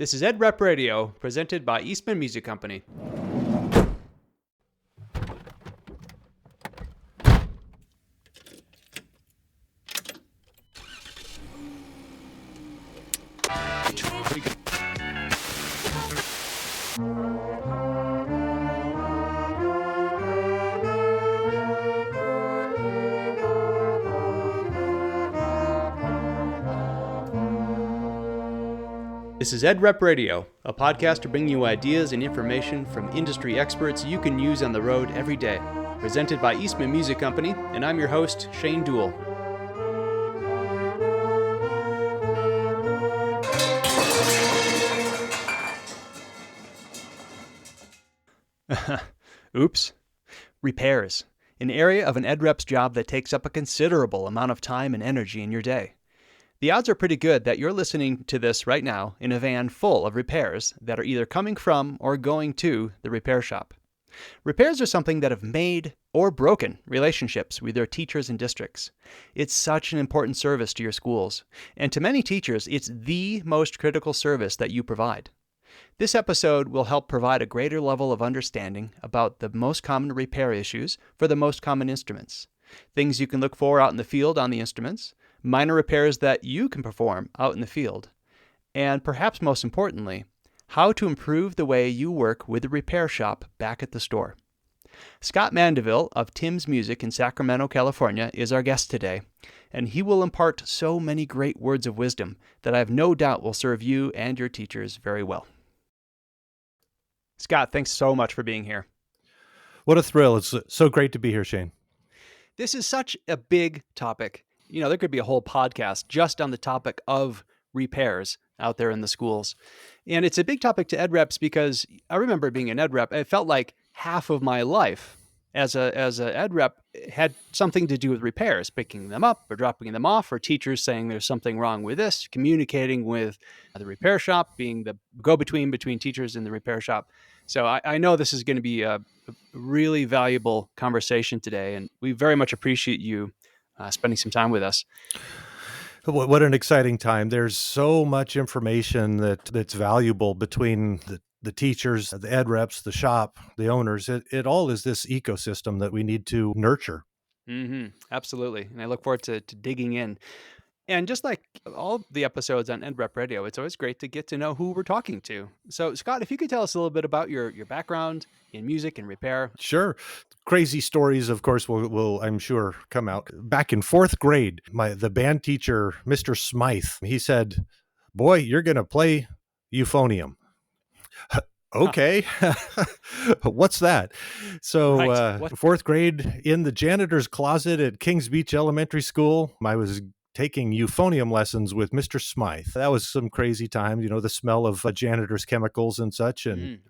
This is Ed Rep Radio, presented by Eastman Music Company. This is Ed Rep Radio, a podcast to bring you ideas and information from industry experts you can use on the road every day. Presented by Eastman Music Company, and I'm your host, Shane Duell. Oops. Repairs. An area of an Ed Rep's job that takes up a considerable amount of time and energy in your day. The odds are pretty good that you're listening to this right now in a van full of repairs that are either coming from or going to the repair shop. Repairs are something that have made or broken relationships with their teachers and districts. It's such an important service to your schools, and to many teachers, it's the most critical service that you provide. This episode will help provide a greater level of understanding about the most common repair issues for the most common instruments, things you can look for out in the field on the instruments, minor repairs that you can perform out in the field, and perhaps most importantly, how to improve the way you work with the repair shop back at the store. Scott Mandeville of Tim's Music in Sacramento, California is our guest today, and he will impart so many great words of wisdom that I have no doubt will serve you and your teachers very well. Scott, thanks so much for being here. What a thrill. It's so great to be here, Shane. This is such a big topic. You know, there could be a whole podcast just on the topic of repairs out there in the schools. And it's a big topic to Ed Reps because I remember being an Ed Rep. It felt like half of my life as a Ed Rep had something to do with repairs, picking them up or dropping them off, or teachers saying there's something wrong with this, communicating with the repair shop, being the go-between between teachers and the repair shop. So I know this is going to be a really valuable conversation today, and we very much appreciate you spending some time with us. What an exciting time. There's so much information that's valuable between the teachers, the Ed Reps, the shop, the owners. It all is this ecosystem that we need to nurture. Mm-hmm. Absolutely. And I look forward to digging in. And just like all the episodes on Ed Rep Radio, it's always great to get to know who we're talking to. So, Scott, if you could tell us a little bit about your background in music and repair. Sure. Crazy stories, of course, will I'm sure come out. Back in fourth grade, the band teacher, Mr. Smythe, he said, "Boy, you're going to play euphonium." Okay. What's that? So right. Fourth grade, in the janitor's closet at Kings Beach Elementary School, I was taking euphonium lessons with Mr. Smythe. That was some crazy times, the smell of janitor's chemicals and such, and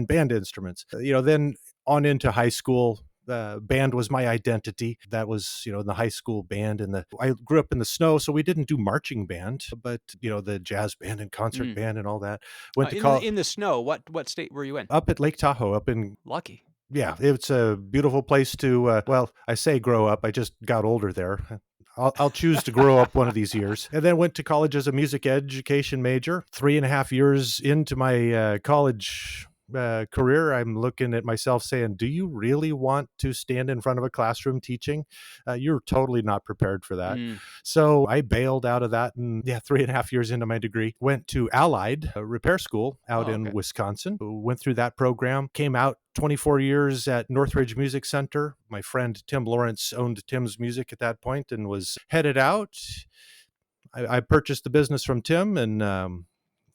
band instruments. Then on into high school, band was my identity. That was, the high school band, and I grew up in the snow, so we didn't do marching band, but the jazz band and concert band and all that. Went to college in the snow. What state were you in? Up at Lake Tahoe, up in Lucky. Yeah, it's a beautiful place to. I say grow up. I just got older there. I'll choose to grow up one of these years. And then went to college as a music education major. 3.5 years into my college career, I'm looking at myself saying, do you really want to stand in front of a classroom teaching? You're totally not prepared for that. So I bailed out of that, and 3.5 years into my degree, went to Allied Repair School out in Wisconsin. Went through that program, came out 24 years at Northridge Music Center. My friend Tim Lawrence owned Tim's Music at that point and was headed out. I purchased the business from Tim, and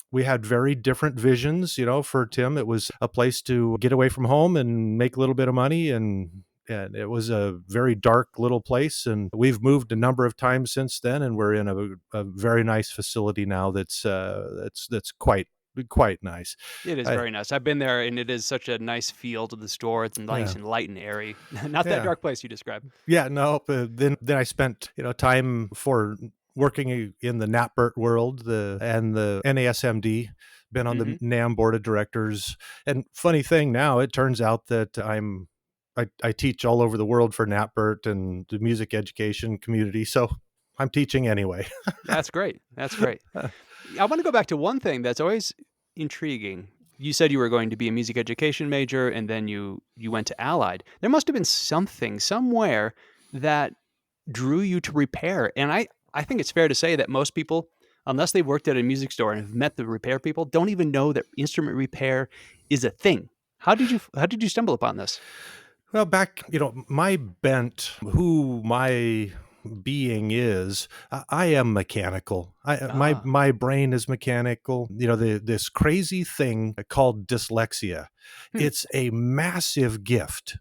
we had very different visions. For Tim, it was a place to get away from home and make a little bit of money, and it was a very dark little place. And we've moved a number of times since then, and we're in a very nice facility now that's quite nice. It is very nice. I've been there, and it is such a nice feel to the store. It's nice and light and airy. Not that dark place you described. Yeah, no. Then I spent time for working in the NAPBERT world and the NASMD. Been on the NAM board of directors. And funny thing, now it turns out that I teach all over the world for NAPBERT and the music education community. So I'm teaching anyway. That's great. I want to go back to one thing that's always intriguing. You said you were going to be a music education major, and then you went to Allied. There must have been something somewhere that drew you to repair. And I think it's fair to say that most people, unless they've worked at a music store and have met the repair people, don't even know that instrument repair is a thing. How did you stumble upon this? Well, back, my bent, who my being is, I am mechanical. My brain is mechanical. This crazy thing called dyslexia. It's a massive gift.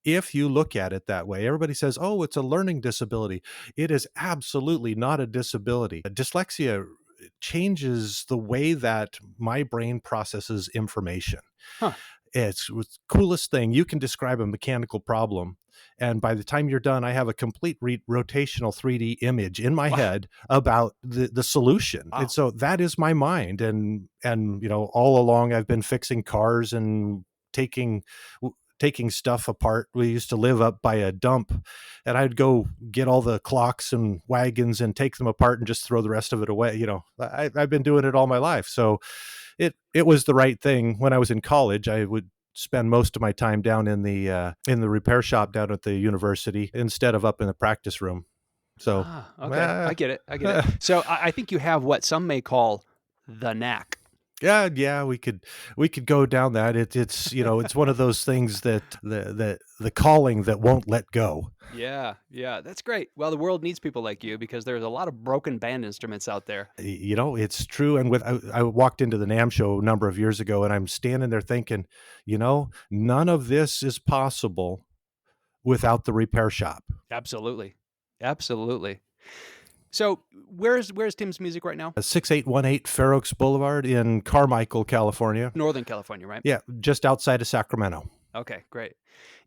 If you look at it that way, everybody says, oh, it's a learning disability. It is absolutely not a disability. Dyslexia changes the way that my brain processes information. Huh. It's the coolest thing. You can describe a mechanical problem, and by the time you're done, I have a complete rotational 3D image in my head about the solution. Wow. And so that is my mind. And all along I've been fixing cars and taking stuff apart. We used to live up by a dump, and I'd go get all the clocks and wagons and take them apart and just throw the rest of it away. I've been doing it all my life. So it was the right thing. When I was in college, I would spend most of my time down in the repair shop down at the university instead of up in the practice room. So okay, I get it. So I think you have what some may call the knack. Yeah, we could go down that. It's it's one of those things that the calling that won't let go. Yeah, that's great. Well, the world needs people like you because there's a lot of broken band instruments out there. It's true. And I walked into the NAMM show a number of years ago, and I'm standing there thinking, none of this is possible without the repair shop. Absolutely. So where's Tim's music right now? 6818 Fair Oaks Boulevard in Carmichael, California. Northern California, right? Yeah, just outside of Sacramento. Okay, great.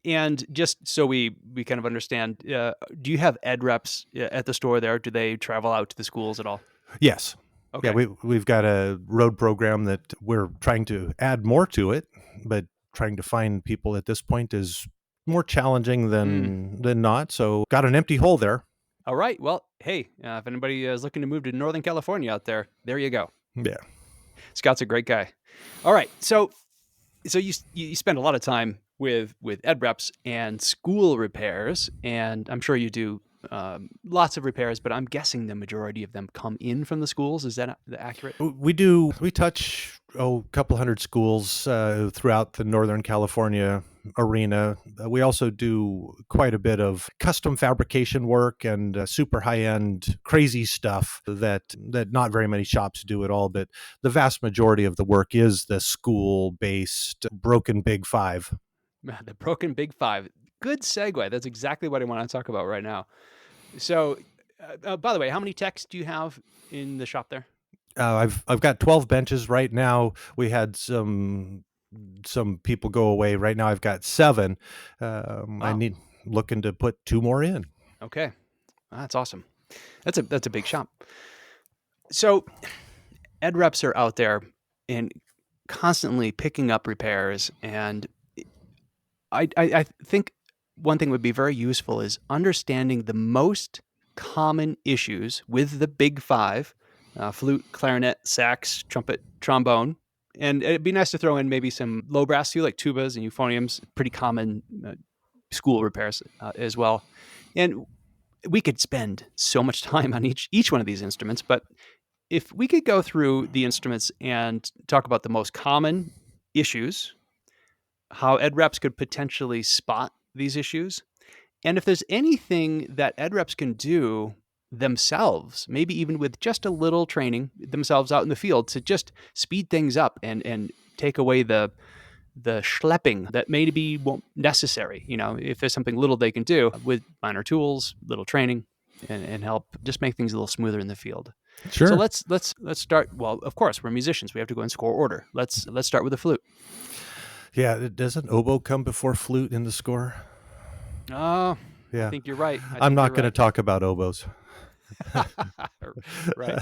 And just so we kind of understand, do you have ed reps at the store there? Do they travel out to the schools at all? Yes. Okay. Yeah, we've got a road program that we're trying to add more to it, but trying to find people at this point is more challenging than not. So got an empty hole there. All right. Well, hey, if anybody is looking to move to Northern California out there you go. Yeah. Scott's a great guy. All right. So you spend a lot of time with ed reps and school repairs, and I'm sure you do lots of repairs, but I'm guessing the majority of them come in from the schools. Is that accurate? We do. We touch a couple hundred schools throughout the Northern California arena. We also do quite a bit of custom fabrication work and super high-end crazy stuff that not very many shops do at all, but the vast majority of the work is the school-based broken Big Five. The broken Big Five. Good segue. That's exactly what I want to talk about right now. So, by the way, how many techs do you have in the shop there? I've got 12 benches right now. We had some people go away. Right now I've got 7. Wow. I looking to put 2 more in. Okay. That's awesome. That's a big shop. So ed reps are out there and constantly picking up repairs, and I think one thing would be very useful is understanding the most common issues with the Big Five, flute, clarinet, sax, trumpet, trombone. And it'd be nice to throw in maybe some low brass too, like tubas and euphoniums, pretty common school repairs as well. And we could spend so much time on each one of these instruments, but if we could go through the instruments and talk about the most common issues, how ed reps could potentially spot these issues, and if there's anything that ed reps can do themselves, maybe even with just a little training themselves out in the field to just speed things up and take away the schlepping that maybe won't necessary. If there's something little they can do with minor tools, little training, and help just make things a little smoother in the field. Sure. So let's start. Well, of course, we're musicians. We have to go in score order. Let's start with the flute. Yeah, doesn't oboe come before flute in the score? Oh, yeah. I think you're right. I'm not going to talk about oboes. Right.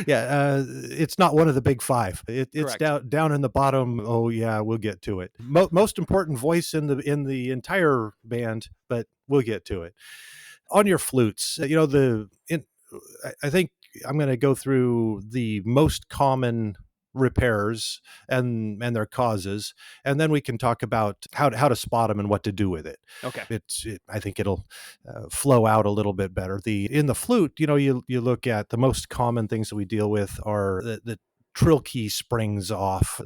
Yeah, it's not one of the Big Five. It's down in the bottom. Oh yeah, we'll get to it. Most important voice in the entire band, but we'll get to it. On your flutes, I think I'm going to go through the most common repairs and their causes, and then we can talk about how to spot them and what to do with it. Okay. I think it'll flow out a little bit better. In the flute, you look at the most common things that we deal with are the trill key springs off.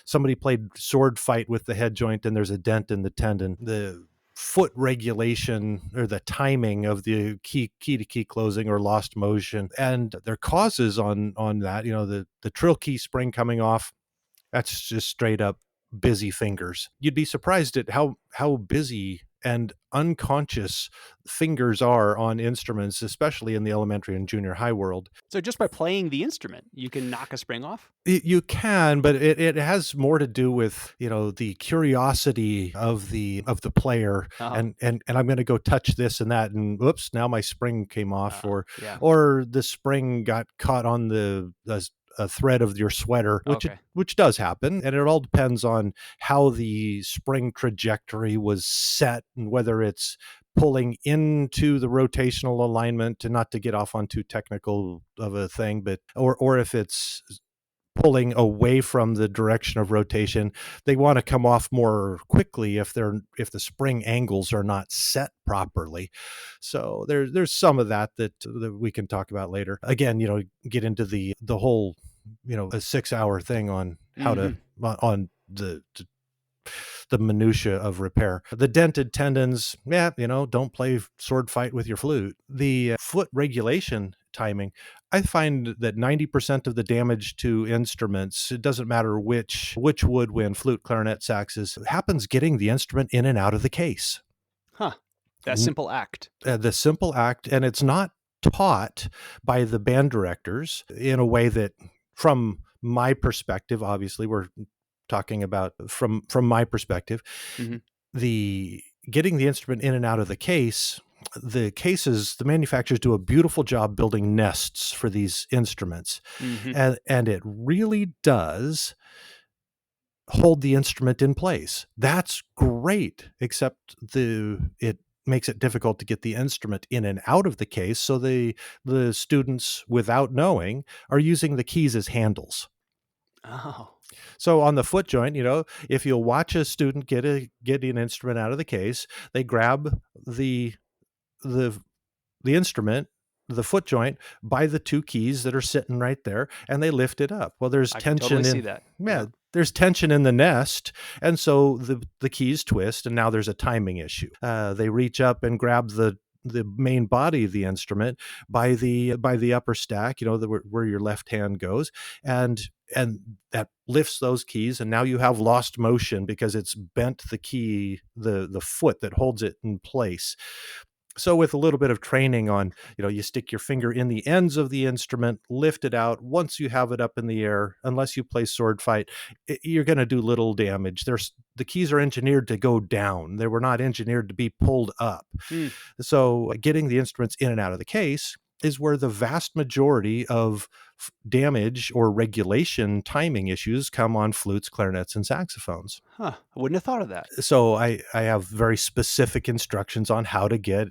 Somebody played sword fight with the head joint and there's a dent in the tendon. The foot regulation or the timing of the key to key closing or lost motion, and their causes on that, the trill key spring coming off, that's just straight up busy fingers. You'd be surprised at how busy and unconscious fingers are on instruments, especially in the elementary and junior high world. So just by playing the instrument, you can knock a spring off? You can, but it has more to do with, the curiosity of the player, and I'm going to go touch this and that, and whoops, now my spring came off, or the spring got caught on a thread of your sweater, which does happen, and it all depends on how the spring trajectory was set and whether it's pulling into the rotational alignment, and not to get off on too technical of a thing, but or if it's pulling away from the direction of rotation. They want to come off more quickly if the spring angles are not set properly. So there's some of that we can talk about later. Again, get into the whole, a 6-hour thing on how to on the minutia of repair. The dented tendons, don't play sword fight with your flute. The foot regulation timing, I find that 90% of the damage to instruments, it doesn't matter which woodwind, flute, clarinet, saxes, happens getting the instrument in and out of the case. That simple act. The simple act, and it's not taught by the band directors in a way that, from my perspective, obviously we're talking about from my perspective, the getting the instrument in and out of the case. The cases, the manufacturers do a beautiful job building nests for these instruments, and it really does hold the instrument in place. That's great, except it makes it difficult to get the instrument in and out of the case. So the students, without knowing, are using the keys as handles. Oh. So on the foot joint, if you'll watch a student get an instrument out of the case, they grab the instrument, the foot joint, by the two keys that are sitting right there, and they lift it up. Well, there's tension. Totally see that. Yeah, there's tension in the nest, and so the keys twist, and now there's a timing issue. They reach up and grab the main body of the instrument by the upper stack, where your left hand goes, and that lifts those keys, and now you have lost motion because it's bent the key, the foot that holds it in place. So with a little bit of training on, you stick your finger in the ends of the instrument, lift it out. Once you have it up in the air, unless you play sword fight, you're going to do little damage. The keys are engineered to go down. They were not engineered to be pulled up. So getting the instruments in and out of the case is where the vast majority of damage or regulation timing issues come on flutes, clarinets, and saxophones. I wouldn't have thought of that. So I have very specific instructions on how to get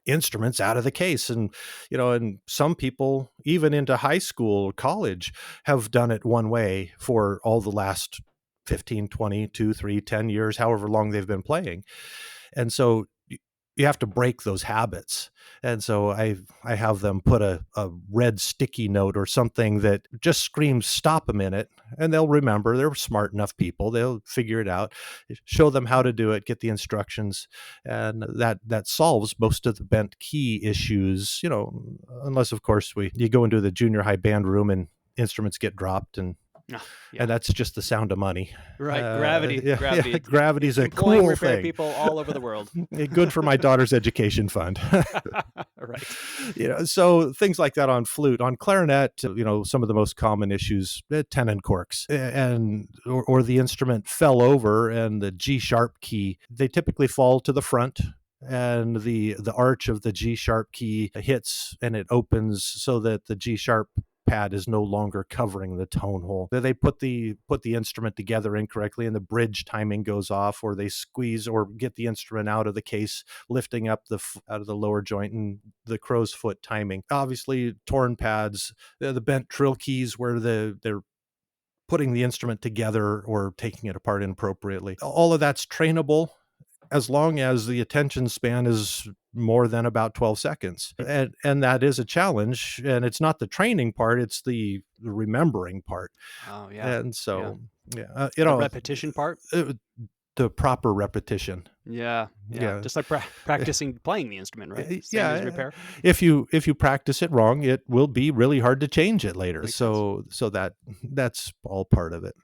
instruments out of the case. And, and some people, even into high school or college, have done it one way for all the last 15, 20, 2, 3, 10 years, however long they've been playing. And so you have to break those habits. And so I have them put a red sticky note or something that just screams, stop a minute, and they'll remember. They're smart enough people. They'll figure it out, show them how to do it, get the instructions. And that solves most of the bent key issues, unless, of course, you go into the junior high band room and instruments get dropped, and that's just the sound of money. Right. Gravity. Yeah, gravity's a cool repair thing. People all over the world. Good for my daughter's education fund. Right. So things like that on flute. On clarinet, some of the most common issues, tenon corks, or the instrument fell over and the G sharp key, they typically fall to the front, and the arch of the G sharp key hits and it opens so that the G sharp pad is no longer covering the tone hole. They put the instrument together incorrectly and the bridge timing goes off, or they squeeze or get the instrument out of the case, lifting up out of the lower joint, and the crow's foot timing. Obviously, torn pads, the bent trill keys where they're putting the instrument together or taking it apart inappropriately. All of that's trainable as long as the attention span is more than about 12 seconds. And that is a challenge. And it's not the training part, it's the remembering part. Oh, yeah. And so, the repetition part? The proper repetition. Yeah. Just like practicing playing the instrument, right? Same as repair. If you practice it wrong, it will be really hard to change it later. Makes so that's all part of it.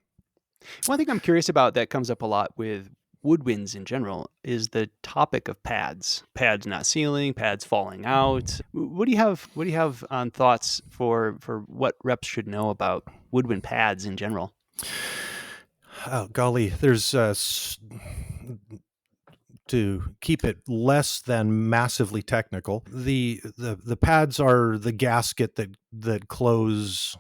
One thing I'm curious about that comes up a lot with woodwinds in general is the topic of pads not sealing, pads falling out. What do you have on thoughts for what reps should know about woodwind pads in general? Oh golly, there's to keep it less than massively technical. The pads are the gasket that close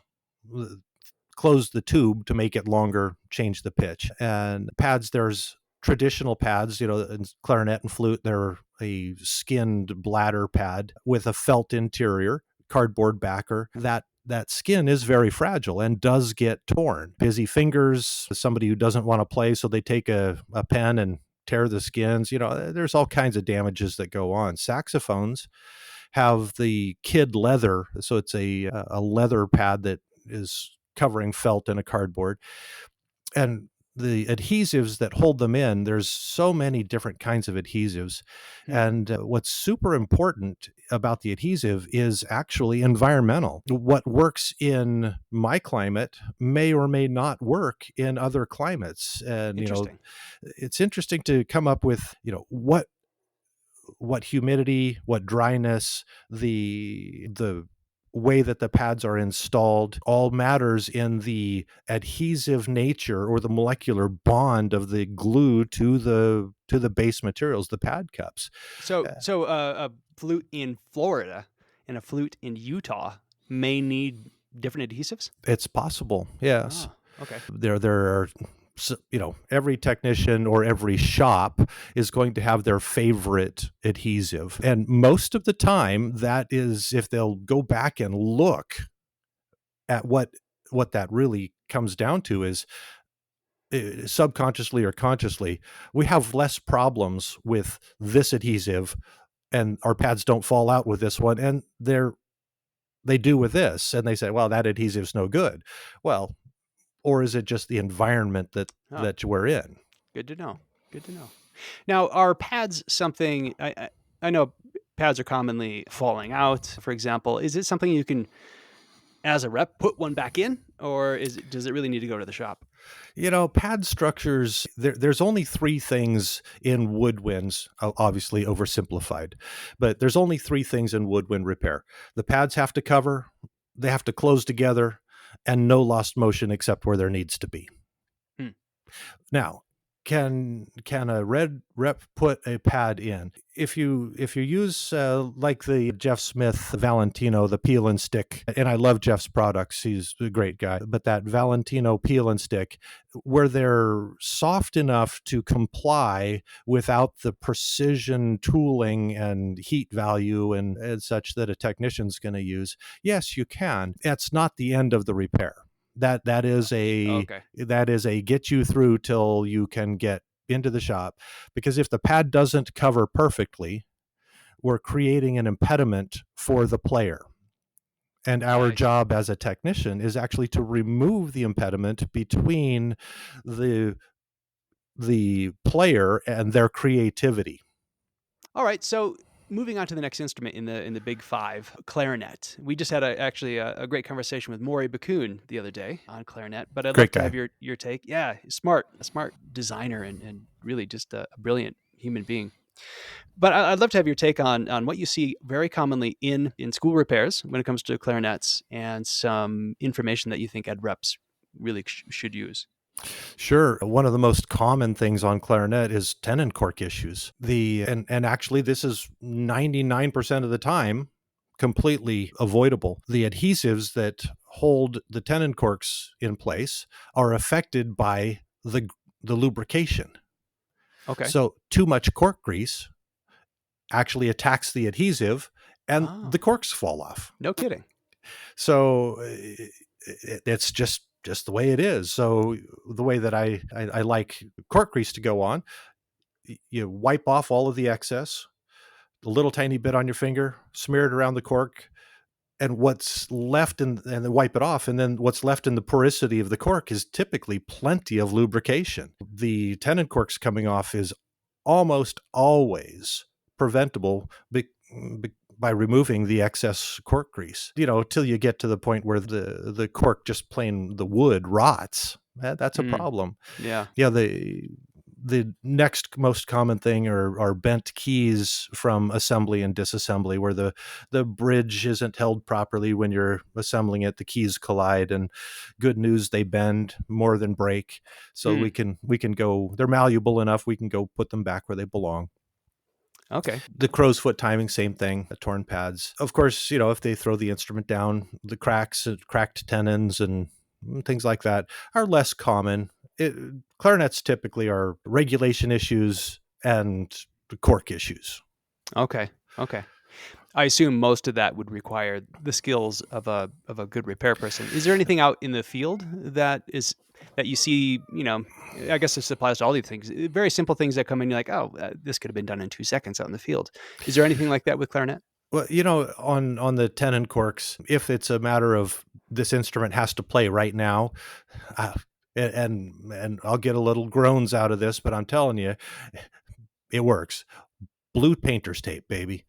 the tube to make it longer, change the pitch. And pads, there's traditional pads, in clarinet and flute, they're a skinned bladder pad with a felt interior, cardboard backer. That skin is very fragile and does get torn. Busy fingers, somebody who doesn't want to play, so they take a pen and tear the skins. There's all kinds of damages that go on. Saxophones have the kid leather, so it's a leather pad that is covering felt in a cardboard. And the adhesives that hold them in, there's so many different kinds of adhesives. And what's super important about the adhesive is actually environmental. What works in my climate may or may not work in other climates. And, it's interesting to come up with, what humidity, what dryness, the way that the pads are installed all matters in the adhesive nature or the molecular bond of the glue to the base materials, the pad cups. So a flute in Florida and a flute in Utah may need different adhesives? It's possible, yes. Oh, okay. There are, every technician or every shop is going to have their favorite adhesive. And most of the time, that is, if they'll go back and look at what that really comes down to is, subconsciously or consciously, we have less problems with this adhesive and our pads don't fall out with this one. And they do with this. And they say, well, that adhesive's no good. Well, or is it just the environment that we're in? Good to know. Now, are pads something, I know pads are commonly falling out, for example. Is it something you can, as a rep, put one back in? Or does it really need to go to the shop? Pad structures, there's only three things in woodwinds, obviously oversimplified, but there's only three things in woodwind repair. The pads have to cover, they have to close together, and no lost motion except where there needs to be. Now, can a red rep put a pad in? If you use like the Jeff Smith Valentino, the peel and stick, and I love Jeff's products, he's a great guy, but that Valentino peel and stick, where they're soft enough to comply without the precision tooling and heat value and such that a technician's going to use, yes, you can. That's not the end of the repair. That is a get you through till you can get into the shop, because if the pad doesn't cover perfectly, we're creating an impediment for the player. And our job as a technician is actually to remove the impediment between the player and their creativity. All right, so moving on to the next instrument in the big five, clarinet. We just had a great conversation with Maury Bakun the other day on clarinet, but I'd love to have your take. Yeah, a smart designer and really just a brilliant human being. But I'd love to have your take on what you see very commonly in school repairs when it comes to clarinets, and some information that you think ed reps really should use. Sure. One of the most common things on clarinet is tenon cork issues. And actually this is 99% of the time completely avoidable. The adhesives that hold the tenon corks in place are affected by the lubrication. Okay. So too much cork grease actually attacks the adhesive and the corks fall off. No kidding. So it's just the way it is. So the way that I like cork grease to go on, you wipe off all of the excess, a little tiny bit on your finger, smear it around the cork, and what's left and then wipe it off. And then what's left in the porosity of the cork is typically plenty of lubrication. The tenon corks coming off is almost always preventable by removing the excess cork grease, till you get to the point where the cork, just plain the wood, rots. That's a problem. Yeah. Yeah. The next most common thing are bent keys from assembly and disassembly, where the bridge isn't held properly when you're assembling it. The keys collide, and good news, they bend more than break. So we can go, they're malleable enough, we can go put them back where they belong. Okay. The crow's foot timing, same thing, the torn pads. Of course, if they throw the instrument down, the cracked tenons and things like that are less common. Clarinets typically are regulation issues and cork issues. Okay. I assume most of that would require the skills of a good repair person. Is there anything out in the field that you see? I guess this applies to all these things. Very simple things that come in. You're like, oh, this could have been done in 2 seconds out in the field. Is there anything like that with clarinet? Well, on the tenon corks, if it's a matter of this instrument has to play right now, and I'll get a little groans out of this, but I'm telling you, it works. Blue painter's tape, baby.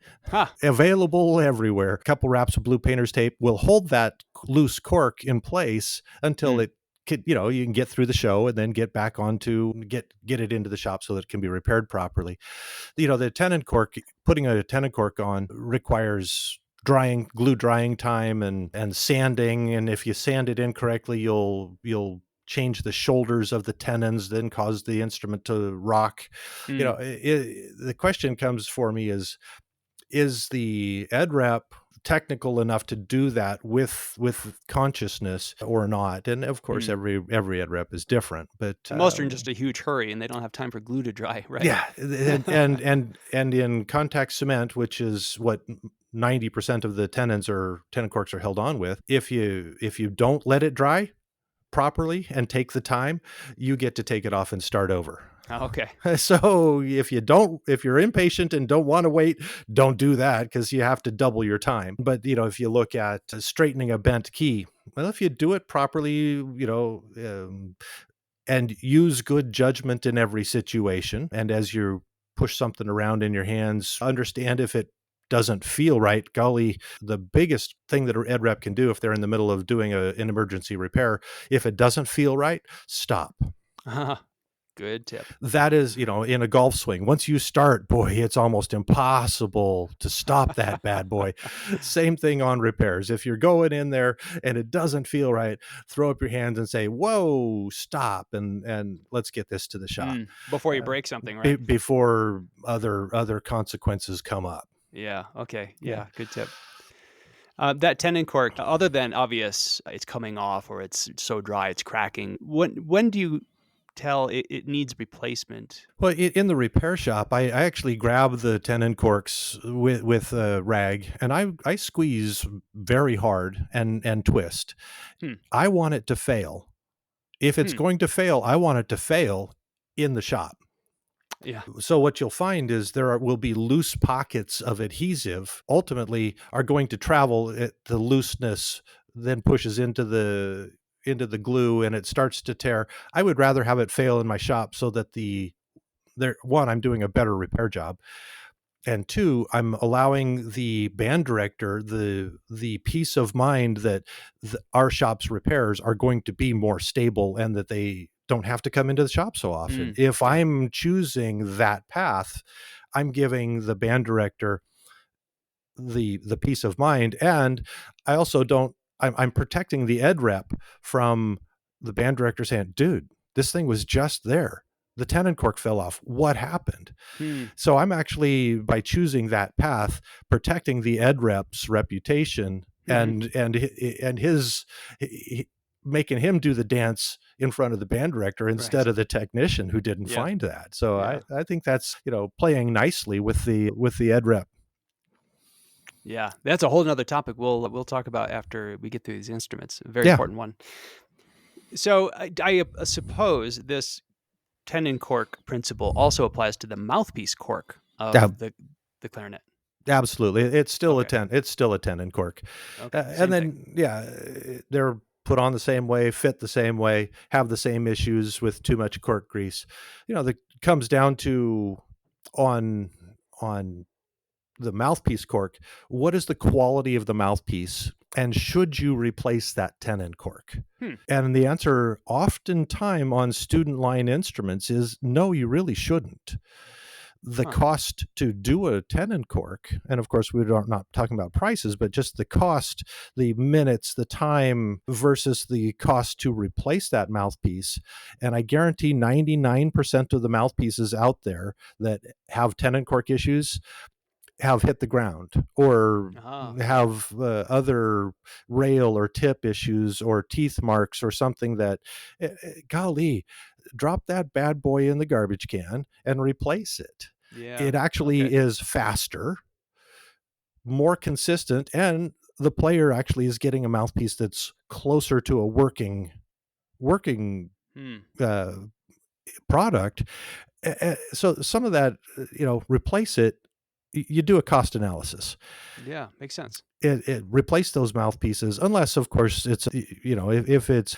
Available everywhere. A couple wraps of blue painter's tape will hold that loose cork in place until it could, you can get through the show and then get back onto get it into the shop so that it can be repaired properly. The tenon cork, putting a tenon cork on requires glue drying time and sanding, and if you sand it incorrectly, you'll change the shoulders of the tenons, then cause the instrument to rock. The question comes for me is the ed rep technical enough to do that with consciousness or not? And of course, every ed rep is different, but most are in just a huge hurry and they don't have time for glue to dry, right? Yeah, and in contact cement, which is what 90% of the tenon corks are held on with, if you don't let it dry properly and take the time, you get to take it off and start over. Okay. So if you're impatient and don't want to wait, don't do that, because you have to double your time. But if you look at straightening a bent key, well, if you do it properly, and use good judgment in every situation, and as you push something around in your hands, understand if it doesn't feel right. Golly, the biggest thing that an ed rep can do if they're in the middle of doing an emergency repair, if it doesn't feel right, stop. Good tip. That is, in a golf swing, once you start, boy, it's almost impossible to stop that bad boy. Same thing on repairs. If you're going in there and it doesn't feel right, throw up your hands and say, whoa, stop, and let's get this to the shop. Before you break something, right? Before other consequences come up. Yeah. Okay. Yeah. Good tip. That tenon cork, other than obvious, it's coming off or it's so dry, it's cracking. When do you tell it needs replacement? Well, in the repair shop, I actually grab the tenon corks with a rag, and I squeeze very hard and twist. I want it to fail. If it's going to fail, I want it to fail in the shop. Yeah. So what you'll find is will be loose pockets of adhesive, ultimately are going to travel. The looseness then pushes into the glue and it starts to tear. I would rather have it fail in my shop so that one, I'm doing a better repair job, and two, I'm allowing the band director the peace of mind that our shop's repairs are going to be more stable and that they don't have to come into the shop so often. If I'm choosing that path, I'm giving the band director the peace of mind, and I also I'm protecting the ed rep from the band director saying, dude, this thing was just there. the tenon cork fell off. What happened? Hmm. So I'm actually, by choosing that path, protecting the ed rep's reputation and his making him do the dance in front of the band director instead Right. of the technician who didn't Yeah. find that. So Yeah. I think that's, playing nicely with the ed rep. Yeah, that's a whole nother topic we'll talk about after we get through these instruments. A very Yeah. important one. So I suppose this tenon cork principle also applies to the mouthpiece cork of Yeah. the clarinet. Absolutely. It's still Okay. it's still a tenon cork. Okay, And same then, thing. they're put on the same way, fit the same way, have the same issues with too much cork grease. That comes down to on the mouthpiece cork, what is the quality of the mouthpiece? And should you replace that tenon cork? And the answer oftentimes on student line instruments is no, you really shouldn't. The cost to do a tenon cork, and of course we're not talking about prices, but just the cost, the minutes, the time versus the cost to replace that mouthpiece. And I guarantee 99% of the mouthpieces out there that have tenon cork issues have hit the ground or have other rail or tip issues or teeth marks or something that, golly, drop that bad boy in the garbage can and replace it. Yeah. It actually is faster, more consistent, and the player actually is getting a mouthpiece that's closer to a working product. So some of that, replace it. You do a cost analysis. Yeah, makes sense. It replace those mouthpieces, unless of course it's, if it's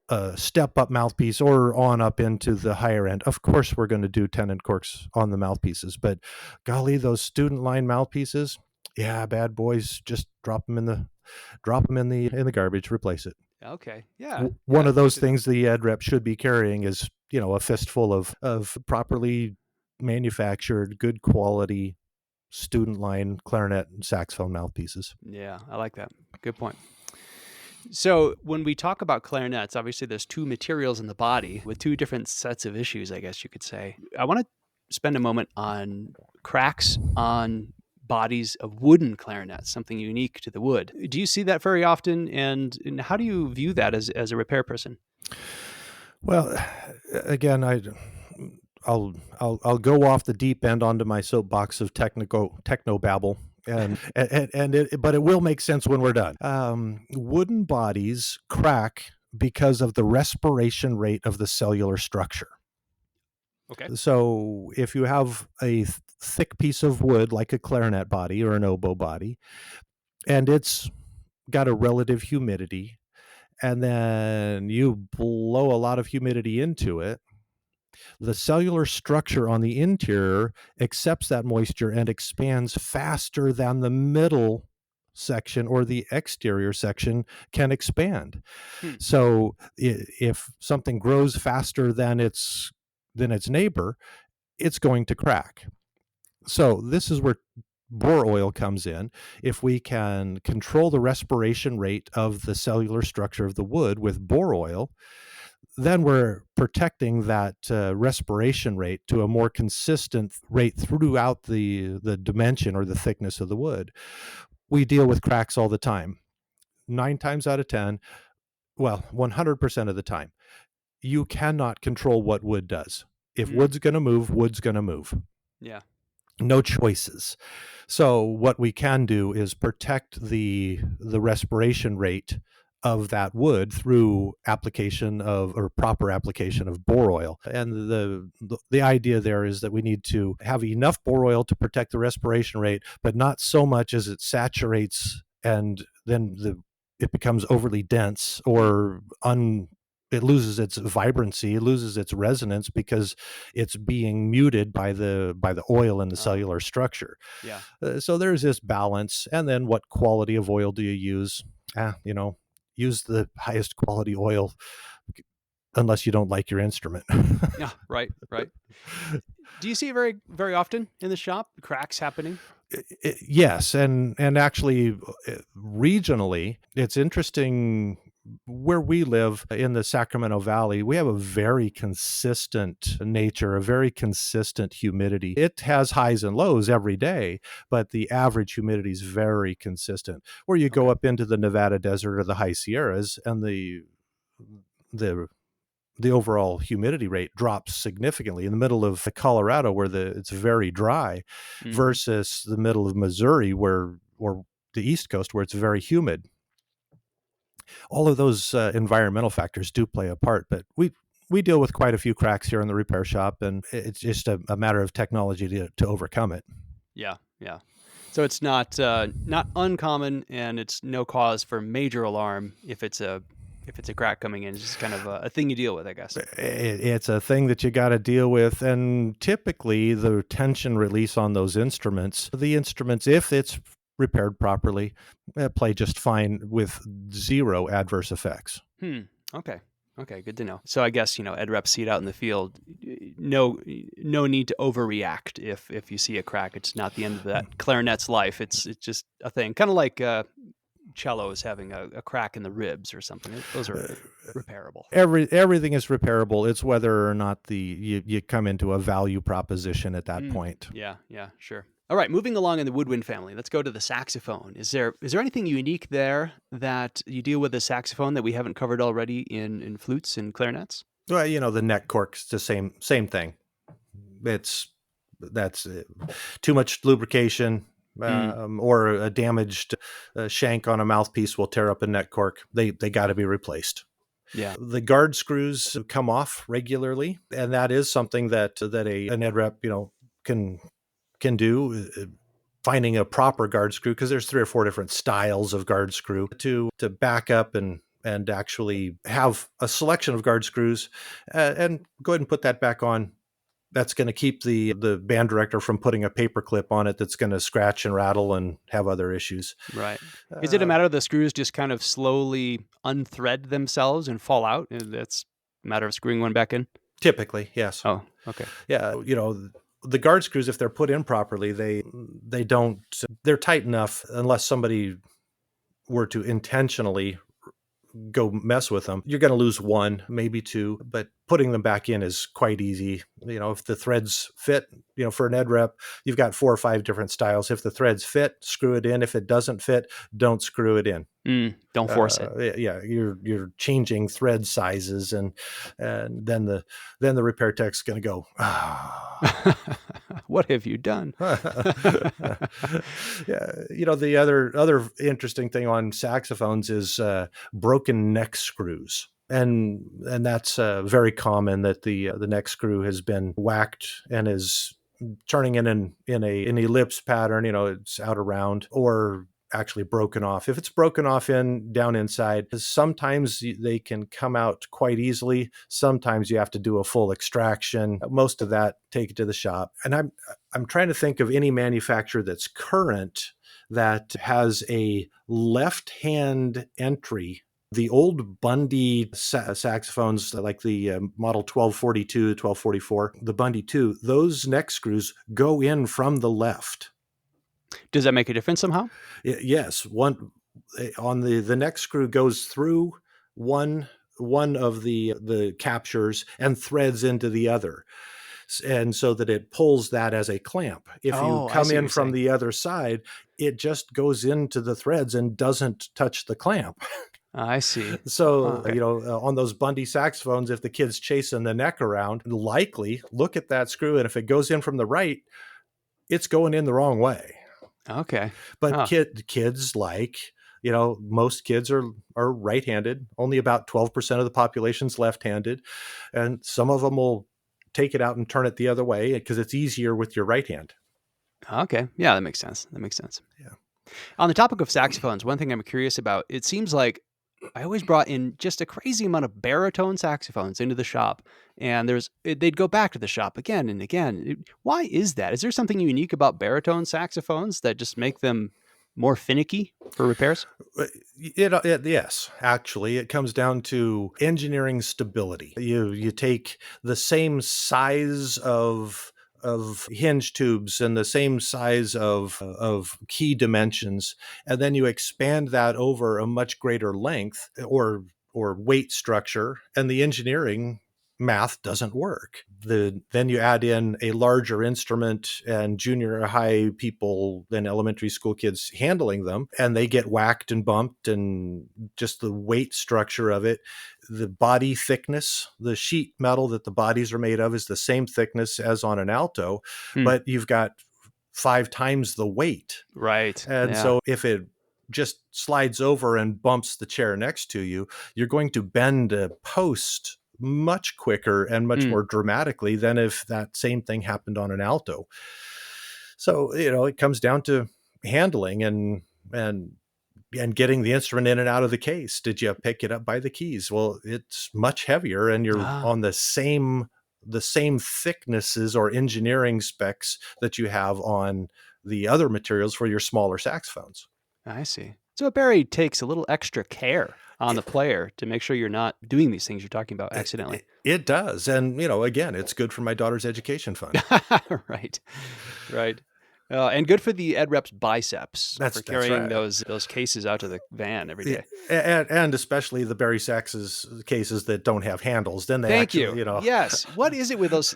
a step up mouthpiece or on up into the higher end, of course we're going to do tenon corks on the mouthpieces. But golly, those student line mouthpieces, yeah, bad boys, just drop them in the garbage, replace it. Okay. Yeah. One of those things the ed rep should be carrying is, a fistful of properly manufactured, good quality student line clarinet and saxophone mouthpieces. Yeah, I like that. Good point. So when we talk about clarinets, obviously there's two materials in the body with two different sets of issues, I guess you could say. I want to spend a moment on cracks on bodies of wooden clarinets, something unique to the wood. Do you see that very often? And how do you view that as a repair person? Well, again, I'll go off the deep end onto my soapbox of techno babble, but it will make sense when we're done. Wooden bodies crack because of the respiration rate of the cellular structure. Okay. So if you have a thick piece of wood like a clarinet body or an oboe body, and it's got a relative humidity, and then you blow a lot of humidity into it, the cellular structure on the interior accepts that moisture and expands faster than the middle section or the exterior section can expand. So if something grows faster than its neighbor, it's going to crack. So this is where bore oil comes in. If we can control the respiration rate of the cellular structure of the wood with bore oil, then we're protecting that respiration rate to a more consistent rate throughout the dimension or the thickness of the wood. We deal with cracks all the time. 9 times out of 10, well, 100% of the time, you cannot control what wood does. If wood's going to move, wood's going to move. Yeah. No choices. So what we can do is protect the respiration rate of that wood through proper application of bore oil. And the idea there is that we need to have enough bore oil to protect the respiration rate, but not so much as it saturates and then it becomes overly dense or it loses its vibrancy, it loses its resonance because it's being muted by the oil in the cellular structure. Yeah. So there's this balance. And then what quality of oil do you use? Use the highest quality oil unless you don't like your instrument. Yeah, right. Do you see it very, very often in the shop, cracks happening? Yes, and actually regionally, it's interesting where we live in the Sacramento Valley, we have a very consistent nature, a very consistent humidity. It has highs and lows every day, but the average humidity is very consistent. Where you go up into the Nevada desert or the high Sierras, and the overall humidity rate drops significantly in the middle of Colorado, where it's very dry, versus the middle of Missouri, or the East Coast, where it's very humid. All of those environmental factors do play a part, but we deal with quite a few cracks here in the repair shop, and it's just a matter of technology to overcome it. Yeah. So it's not uncommon, and it's no cause for major alarm if it's a crack coming in. It's just kind of a thing you deal with, I guess. It's a thing that you got to deal with, and typically the tension release on those instruments, if it's repaired properly, play just fine with zero adverse effects. Okay, good to know. So I guess, ed reps see it out in the field. No need to overreact if you see a crack. It's not the end of that clarinet's life. It's just a thing, kind of like cellos having a crack in the ribs or something. Those are repairable. Everything is repairable. It's whether or not you come into a value proposition at that point. Yeah, sure. All right, moving along in the woodwind family, let's go to the saxophone. Is there anything unique there that you deal with the saxophone that we haven't covered already in flutes and clarinets? Well, the neck cork's the same thing. That's too much lubrication, or a damaged shank on a mouthpiece will tear up a neck cork. They got to be replaced. Yeah. The guard screws come off regularly, and that is something that an ed rep can do, finding a proper guard screw, because there's 3 or 4 different styles of guard screw, to back up and actually have a selection of guard screws, and go ahead and put that back on. That's going to keep the band director from putting a paper clip on it that's going to scratch and rattle and have other issues. Right. Is it a matter of the screws just kind of slowly unthread themselves and fall out? That's a matter of screwing one back in? Typically, yes. Oh, okay. Yeah, the guard screws, if they're put in properly, they're tight enough, unless somebody were to intentionally go mess with them. You're going to lose 1, maybe 2, but putting them back in is quite easy. If the threads fit, for an ed rep, you've got 4 or 5 different styles. If the threads fit, screw it in. If it doesn't fit, don't screw it in. Don't force it. Yeah, you're changing thread sizes, and then the repair tech's going to go, what have you done? Yeah, the other interesting thing on saxophones is broken neck screws. And that's very common, that the neck screw has been whacked and is turning in an ellipse pattern. It's out around, or actually broken off. If it's broken off down inside, sometimes they can come out quite easily. Sometimes you have to do a full extraction. Most of that, take it to the shop. And I'm trying to think of any manufacturer that's current that has a left hand entry. The old Bundy saxophones, like the model 1242, 1244, the Bundy 2, those neck screws go in from the left. Does that make a difference somehow? Yes. One on the neck screw goes through one of the captures and threads into the other, and so that it pulls that as a clamp. If you come in from the other side, it just goes into the threads and doesn't touch the clamp. I see. So, on those Bundy saxophones, if the kid's chasing the neck around, likely look at that screw, and if it goes in from the right, it's going in the wrong way. Okay. But kids, like, most kids are right-handed. Only about 12% of the population's left-handed. And some of them will take it out and turn it the other way because it's easier with your right hand. Okay. Yeah, that makes sense. Yeah. On the topic of saxophones, one thing I'm curious about, it seems like I always brought in just a crazy amount of baritone saxophones into the shop, and they'd go back to the shop again and again. Why is that? Is there something unique about baritone saxophones that just make them more finicky for repairs? Yes, actually, it comes down to engineering stability. You take the same size of hinge tubes and the same size of key dimensions, and then you expand that over a much greater length, or or weight structure, and the engineering math doesn't work. Then you add in a larger instrument and junior high people and elementary school kids handling them, and they get whacked and bumped, and just the weight structure of it, the body thickness, the sheet metal that the bodies are made of is the same thickness as on an alto, but you've got 5 times the weight. Right. And so if it just slides over and bumps the chair next to you, you're going to bend a post much quicker and much more dramatically than if that same thing happened on an alto. So, it comes down to handling and getting the instrument in and out of the case. Did you pick it up by the keys? Well, it's much heavier, and you're on the same thicknesses or engineering specs that you have on the other materials for your smaller saxophones. I see. So a Barry takes a little extra care on the player to make sure you're not doing these things you're talking about accidentally. It does. And, again, it's good for my daughter's education fund. Right. And good for the ed rep's biceps for carrying right. those cases out to the van every day. And especially the Barry Sax's cases that don't have handles. Then they Thank you. Yes. What is it with those?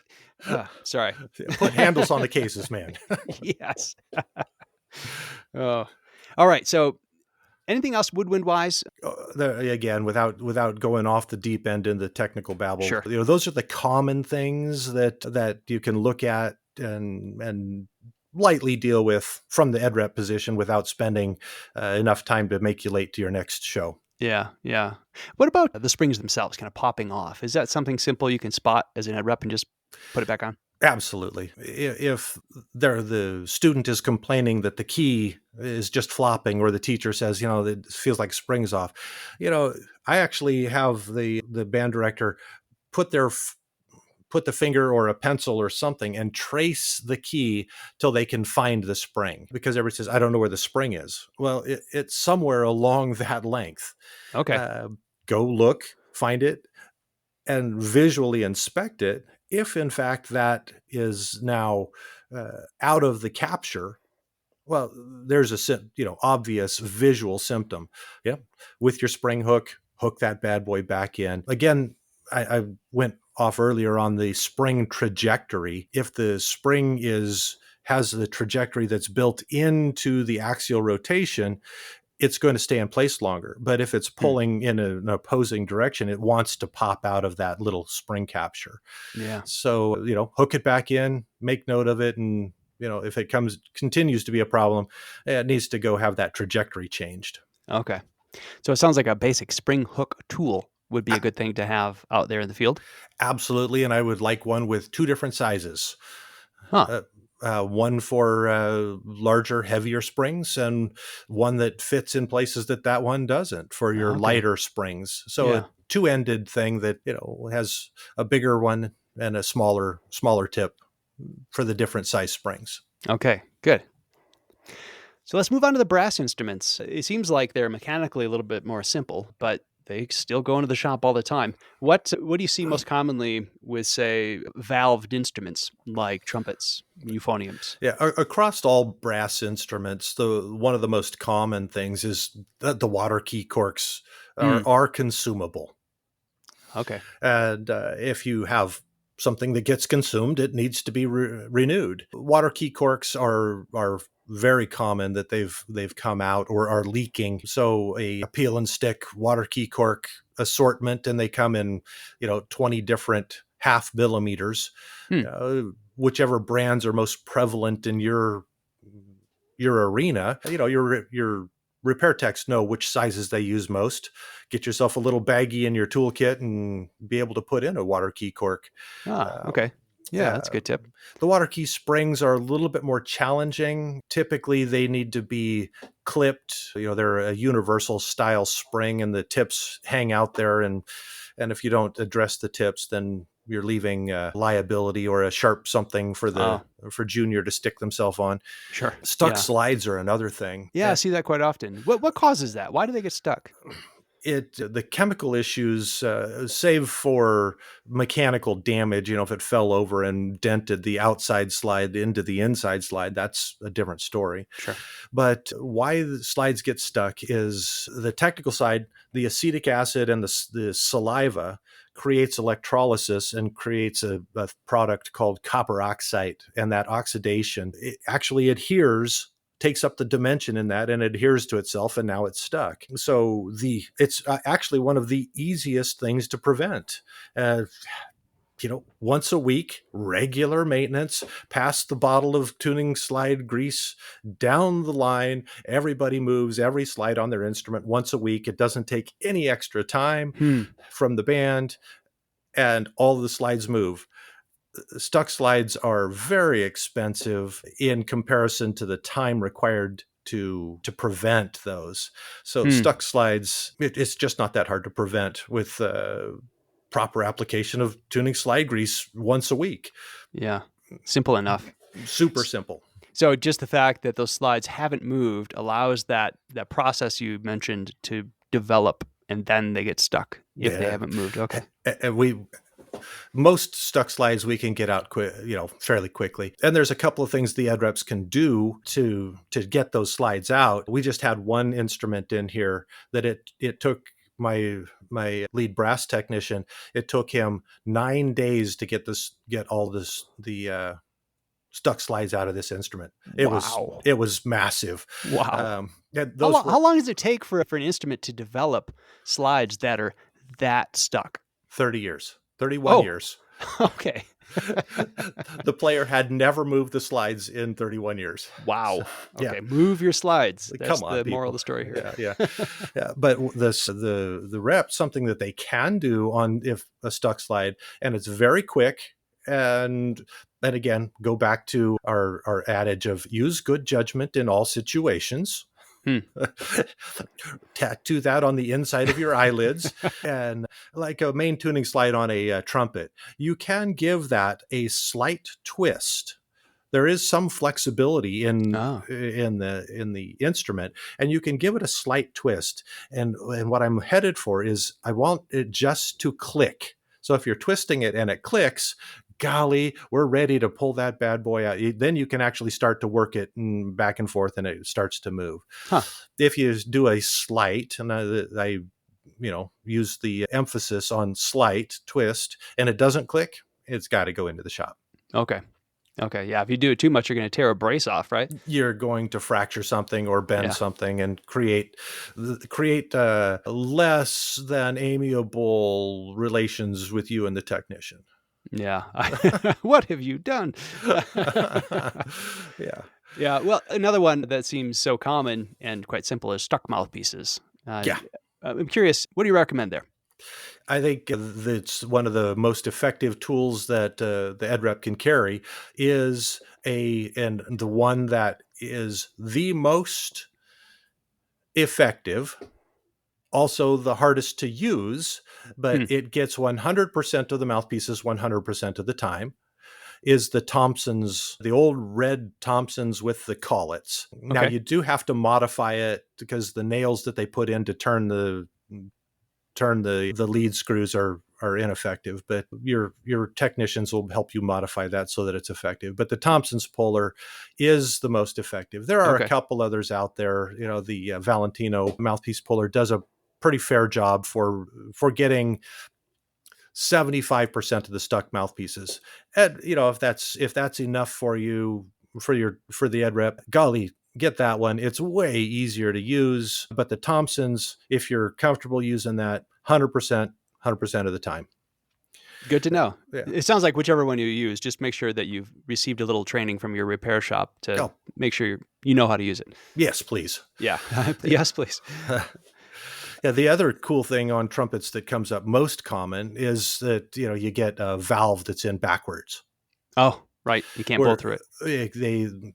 Sorry. Put handles on the cases, man. Yes. Oh. All right. So anything else woodwind wise? Again, without going off the deep end in the technical babble, sure. Those are the common things that you can look at and lightly deal with from the ed rep position without spending enough time to make you late to your next show. Yeah. What about the springs themselves kind of popping off? Is that something simple you can spot as an ed rep and just put it back on? Absolutely. If the student is complaining that the key is just flopping, or the teacher says, it feels like springs off, I actually have the band director put the finger or a pencil or something and trace the key till they can find the spring, because everybody says, I don't know where the spring is. Well, it's somewhere along that length. Okay. Go look, find it, and visually inspect it. If in fact that is now out of the capture, well, there's a obvious visual symptom. Yeah, with your spring hook that bad boy back in. Again, I went off earlier on the spring trajectory. If the spring has the trajectory that's built into the axial rotation, it's going to stay in place longer. But if it's pulling in an opposing direction, it wants to pop out of that little spring capture. Yeah. So, hook it back in, make note of it. And, if it continues to be a problem, it needs to go have that trajectory changed. Okay. So it sounds like a basic spring hook tool would be a good thing to have out there in the field. Absolutely. And I would like one with 2 different sizes. Huh. One for larger, heavier springs, and one that fits in places that one doesn't for your lighter springs. So a 2-ended thing that, has a bigger one and a smaller tip for the different size springs. Okay, good. So let's move on to the brass instruments. It seems like they're mechanically a little bit more simple, but they still go into the shop all the time. What do you see most commonly with, say, valved instruments like trumpets, euphoniums? Yeah, across all brass instruments, one of the most common things is that the water key corks are consumable. Okay. And if you have something that gets consumed, it needs to be renewed. Water key corks are very common that they've come out or are leaking. So a peel and stick water key cork assortment, and they come in 20 different half millimeters. Whichever brands are most prevalent in your arena, your repair techs know which sizes they use most. Get yourself a little baggie in your toolkit and be able to put in a water key cork. Okay. Yeah, that's a good tip. The water key springs are a little bit more challenging. Typically, they need to be clipped. They're a universal style spring, and the tips hang out there. And if you don't address the tips, then you're leaving liability or a sharp something for junior to stick themselves on. Sure. Stuck slides are another thing. Yeah, I see that quite often. What causes that? Why do they get stuck? The chemical issues, save for mechanical damage, if it fell over and dented the outside slide into the inside slide, that's a different story. Sure. But why the slides get stuck is the technical side. The acetic acid and the saliva creates electrolysis and creates a product called copper oxide, and that oxidation, it actually takes up the dimension in that and adheres to itself, and now it's stuck. So it's actually one of the easiest things to prevent. Once a week, regular maintenance, pass the bottle of tuning slide grease down the line. Everybody moves every slide on their instrument once a week. It doesn't take any extra time from the band, and all the slides move. Stuck slides are very expensive in comparison to the time required to prevent those. So stuck slides, it's just not that hard to prevent with proper application of tuning slide grease once a week. Yeah, simple enough. Super simple. So just the fact that those slides haven't moved allows that process you mentioned to develop, and then they get stuck if they haven't moved. Okay. And most stuck slides we can get out fairly quickly. And there's a couple of things the ed reps can do to get those slides out. We just had one instrument in here that it took my lead brass technician, it took him 9 days to get the stuck slides out of this instrument. It was massive. Wow. How long does it take for an instrument to develop slides that are that stuck? 30 years. 31 years. Okay. The player had never moved the slides in 31 years. Wow. Okay. Yeah. Move your slides. That's Come on, the people. moral of the story here. Yeah. But the rep, something that they can do on if a stuck slide, and it's very quick. And again, go back to our adage of use good judgment in all situations. Tattoo that on the inside of your eyelids. And like a main tuning slide on a trumpet, you can give that a slight twist. There is some flexibility in the instrument, and you can give it a slight twist. And what I'm headed for is I want it just to click. So if you're twisting it and it clicks, golly, we're ready to pull that bad boy out. Then you can actually start to work it back and forth, and it starts to move. If you do a slight, and I use the emphasis on slight twist, and it doesn't click, it's got to go into the shop. Okay. Yeah. If you do it too much, you're going to tear a brace off, right? You're going to fracture something or bend something and create less than amiable relations with you and the technician. Yeah. What have you done? Yeah. Well, another one that seems so common and quite simple is stuck mouthpieces. I'm curious, what do you recommend there? I think that's one of the most effective tools that the ed rep can carry and the one that is the most effective, also the hardest to use, but it gets 100% of the mouthpieces 100% of the time, is the Thompsons, the old red Thompsons with the collets. Now you do have to modify it because the nails that they put in to turn the lead screws are ineffective, but your technicians will help you modify that so that it's effective. But the Thompson's puller is the most effective. There are a couple others out there. The Valentino mouthpiece puller does a pretty fair job for getting 75% of the stuck mouthpieces. And if that's enough for you for the ed rep, golly, get that one. It's way easier to use. But the Thompsons, if you're comfortable using that, 100% of the time. Good to know. Yeah. It sounds like whichever one you use, just make sure that you've received a little training from your repair shop to make sure you know how to use it. Yes, please. Yeah. Yes, please. Yeah, the other cool thing on trumpets that comes up most common is that you get a valve that's in backwards. Oh, right. You can't blow through it. The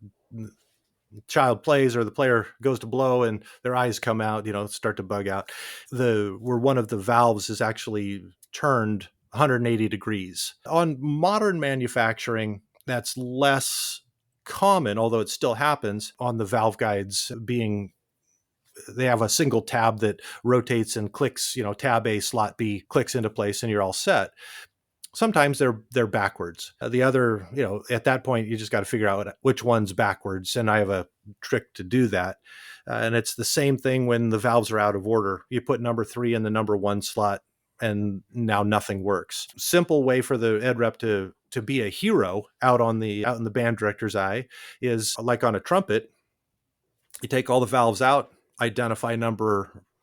child plays or the player goes to blow and their eyes come out, start to bug out. Where one of the valves is actually turned 180 degrees. On modern manufacturing, that's less common, although it still happens on the valve guides being they have a single tab that rotates and clicks, tab A, slot B, clicks into place, and you're all set. Sometimes they're backwards. The other, at that point, you just got to figure out which one's backwards. And I have a trick to do that. And it's the same thing when the valves are out of order. You put number 3 in the number 1 slot, and now nothing works. Simple way for the ed rep to be a hero out in the band director's eye is like on a trumpet. You take all the valves out, identify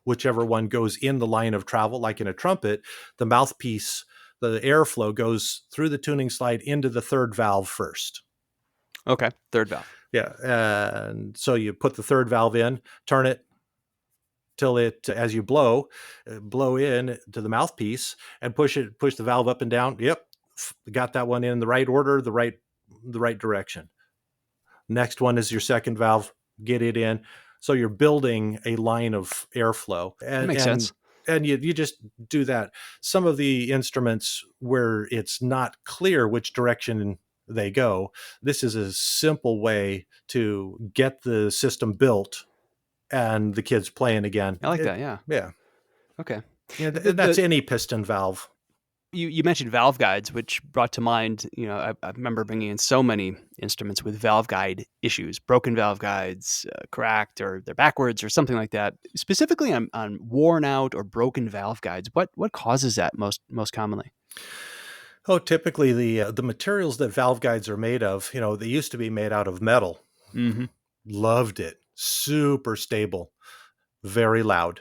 whichever one goes in the line of travel. Like in a trumpet, the mouthpiece, the airflow goes through the tuning slide into the third valve first. Okay, third valve. Yeah, and so you put the third valve in, turn it till as you blow in to the mouthpiece, and push the valve up and down. Yep, got that one in the right order, the right direction. Next one is your second valve, get it in. So you're building a line of airflow. That makes sense. And you just do that. Some of the instruments where it's not clear which direction they go, this is a simple way to get the system built and the kids playing again. I like that, yeah. Yeah. Okay. Yeah, that's any piston valve. You mentioned valve guides, which brought to mind, I remember bringing in so many instruments with valve guide issues, broken valve guides, cracked, or they're backwards or something like that. Specifically on worn out or broken valve guides, what causes that most commonly? Oh, typically the materials that valve guides are made of, they used to be made out of metal. Mm-hmm. Loved it. Super stable, very loud.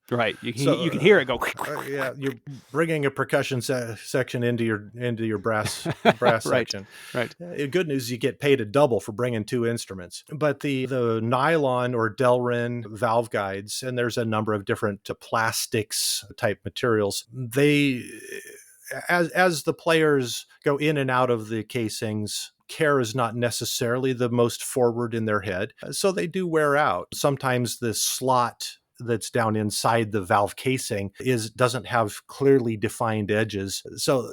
Right, you can hear it go. Yeah, you're bringing a percussion section into your brass right, section. Right. Good news, you get paid a double for bringing 2 instruments. But the nylon or Delrin valve guides, and there's a number of different plastics type materials. They, as the players go in and out of the casings, care is not necessarily the most forward in their head, so they do wear out. Sometimes the slot that's down inside the valve casing doesn't have clearly defined edges. So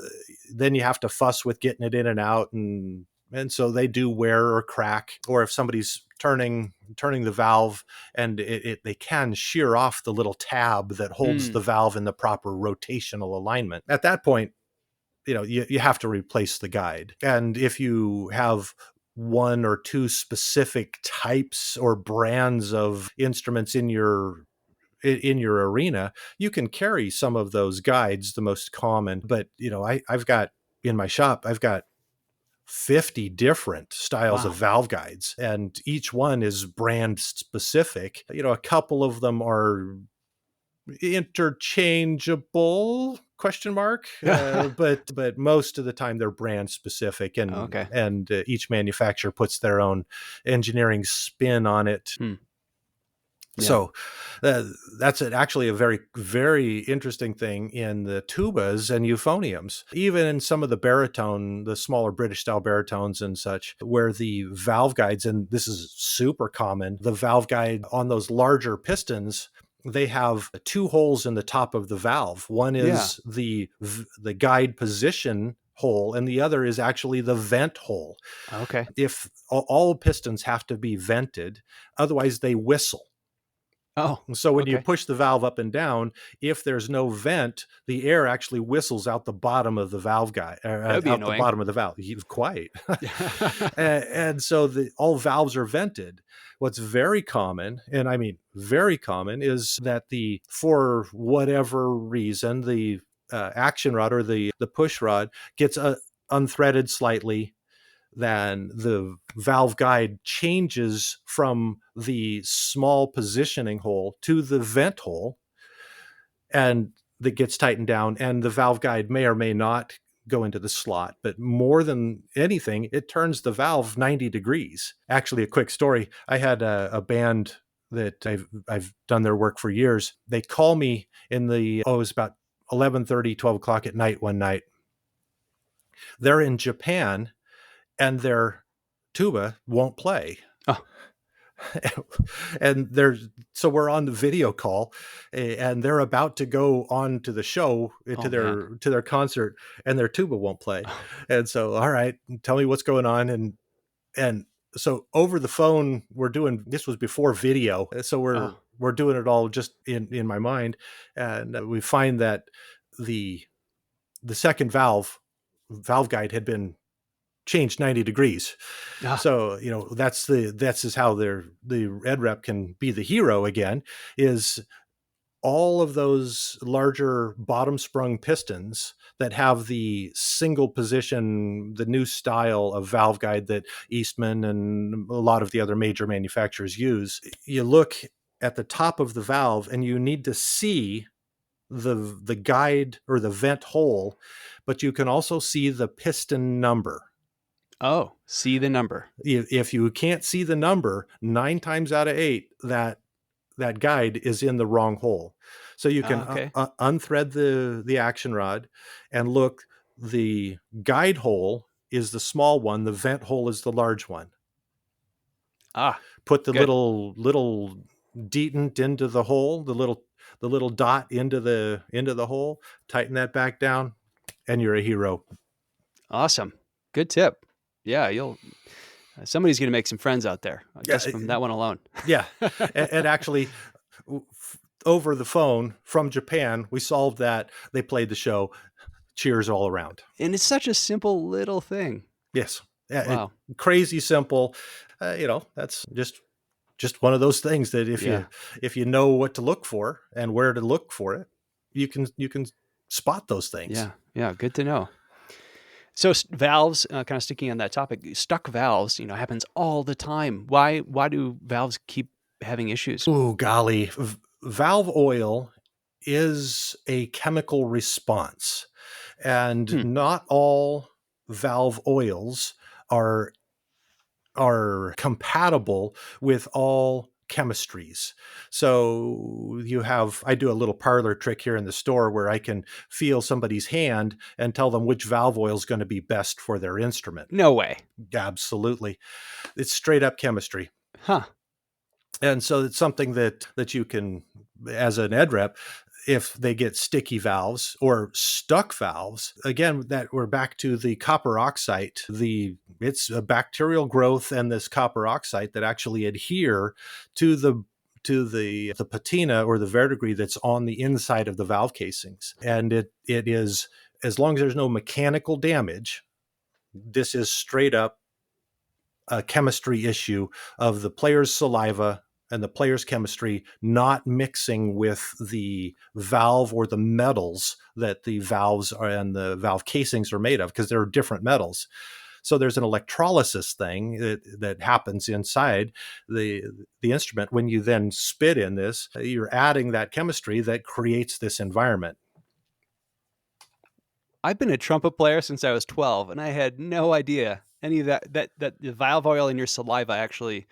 then you have to fuss with getting it in and out, and so they do wear or crack. Or if somebody's turning the valve and they can shear off the little tab that holds the valve in the proper rotational alignment. At that point, you have to replace the guide. And if you have 1 or 2 specific types or brands of instruments in your arena, you can carry some of those guides, the most common. But I've got in my shop, I've got 50 different styles of valve guides, and each one is brand specific. A couple of them are interchangeable ? But most of the time they're brand specific, and each manufacturer puts their own engineering spin on it. Yeah. So that's actually a very, very interesting thing in the tubas and euphoniums, even in some of the smaller British style baritones and such, where the valve guides, and this is super common, the valve guide on those larger pistons, they have 2 holes in the top of the valve. One is the guide position hole, and the other is actually the vent hole. Okay. If all pistons have to be vented, otherwise they whistle. Oh, so when you push the valve up and down, if there's no vent, the air actually whistles out the bottom of the valve guide, out the bottom of the valve. Quite. And so all valves are vented. What's very common, and I mean very common, is that for whatever reason, the action rod or the push rod gets unthreaded slightly. Then the valve guide changes from the small positioning hole to the vent hole, and that gets tightened down, and the valve guide may or may not go into the slot. But more than anything, it turns the valve 90 degrees. Actually, a quick story. I had a band that I've done their work for years. They call me it was about 11:30, 12 o'clock at night one night. They're in Japan, and their tuba won't play. Oh. And so we're on the video call, and they're about to go on to the show, to their concert, and their tuba won't play. And so, all right, tell me what's going on. And so over the phone, this was before video. So we're doing it all just in my mind. And we find that the second valve guide had been changed 90 degrees. Ah, So, that's is how the ed rep can be the hero again, is all of those larger bottom sprung pistons that have the single position, the new style of valve guide that Eastman and a lot of the other major manufacturers use. You look at the top of the valve and you need to see the guide or the vent hole, but you can also see the piston number. oh, see the number. If you can't see the number, 9 times out of 8, that guide is in the wrong hole. So you can Okay. unthread the action rod and look. The guide hole is the small one. The vent hole is the large one. Ah, Put the good. little detent into the hole, the little dot into the hole. Tighten that back down, and you're a hero. Awesome. Good tip. Yeah, somebody's going to make some friends out there just from that one alone. Yeah. And actually, over the phone from Japan, we solved that. They played the show. Cheers all around. And it's such a simple little thing. Yes. Wow. Crazy simple. That's just one of those things that if you know what to look for and where to look for it, you can spot those things. Yeah. Yeah. Good to know. So valves, kind of sticking on that topic, stuck valves, happens all the time. Why do valves keep having issues? Oh, golly. Valve oil is a chemical response, and not all valve oils are compatible with all chemistries. So I do a little parlor trick here in the store where I can feel somebody's hand and tell them which valve oil is going to be best for their instrument. No way. Absolutely. It's straight up chemistry. Huh. And so it's something that you can, as an ed rep, if they get sticky valves or stuck valves, again, that we're back to the copper oxide. It's a bacterial growth and this copper oxide that actually adhere to the patina or the verdigris that's on the inside of the valve casings. And it is, as long as there's no mechanical damage, this is straight up a chemistry issue of the player's saliva and the player's chemistry not mixing with the valve or the metals that the valves and the valve casings are made of, because they're different metals. So there's an electrolysis thing that happens inside the instrument. When you then spit in this, you're adding that chemistry that creates this environment. I've been a trumpet player since I was 12, and I had no idea any of that the valve oil in your saliva actually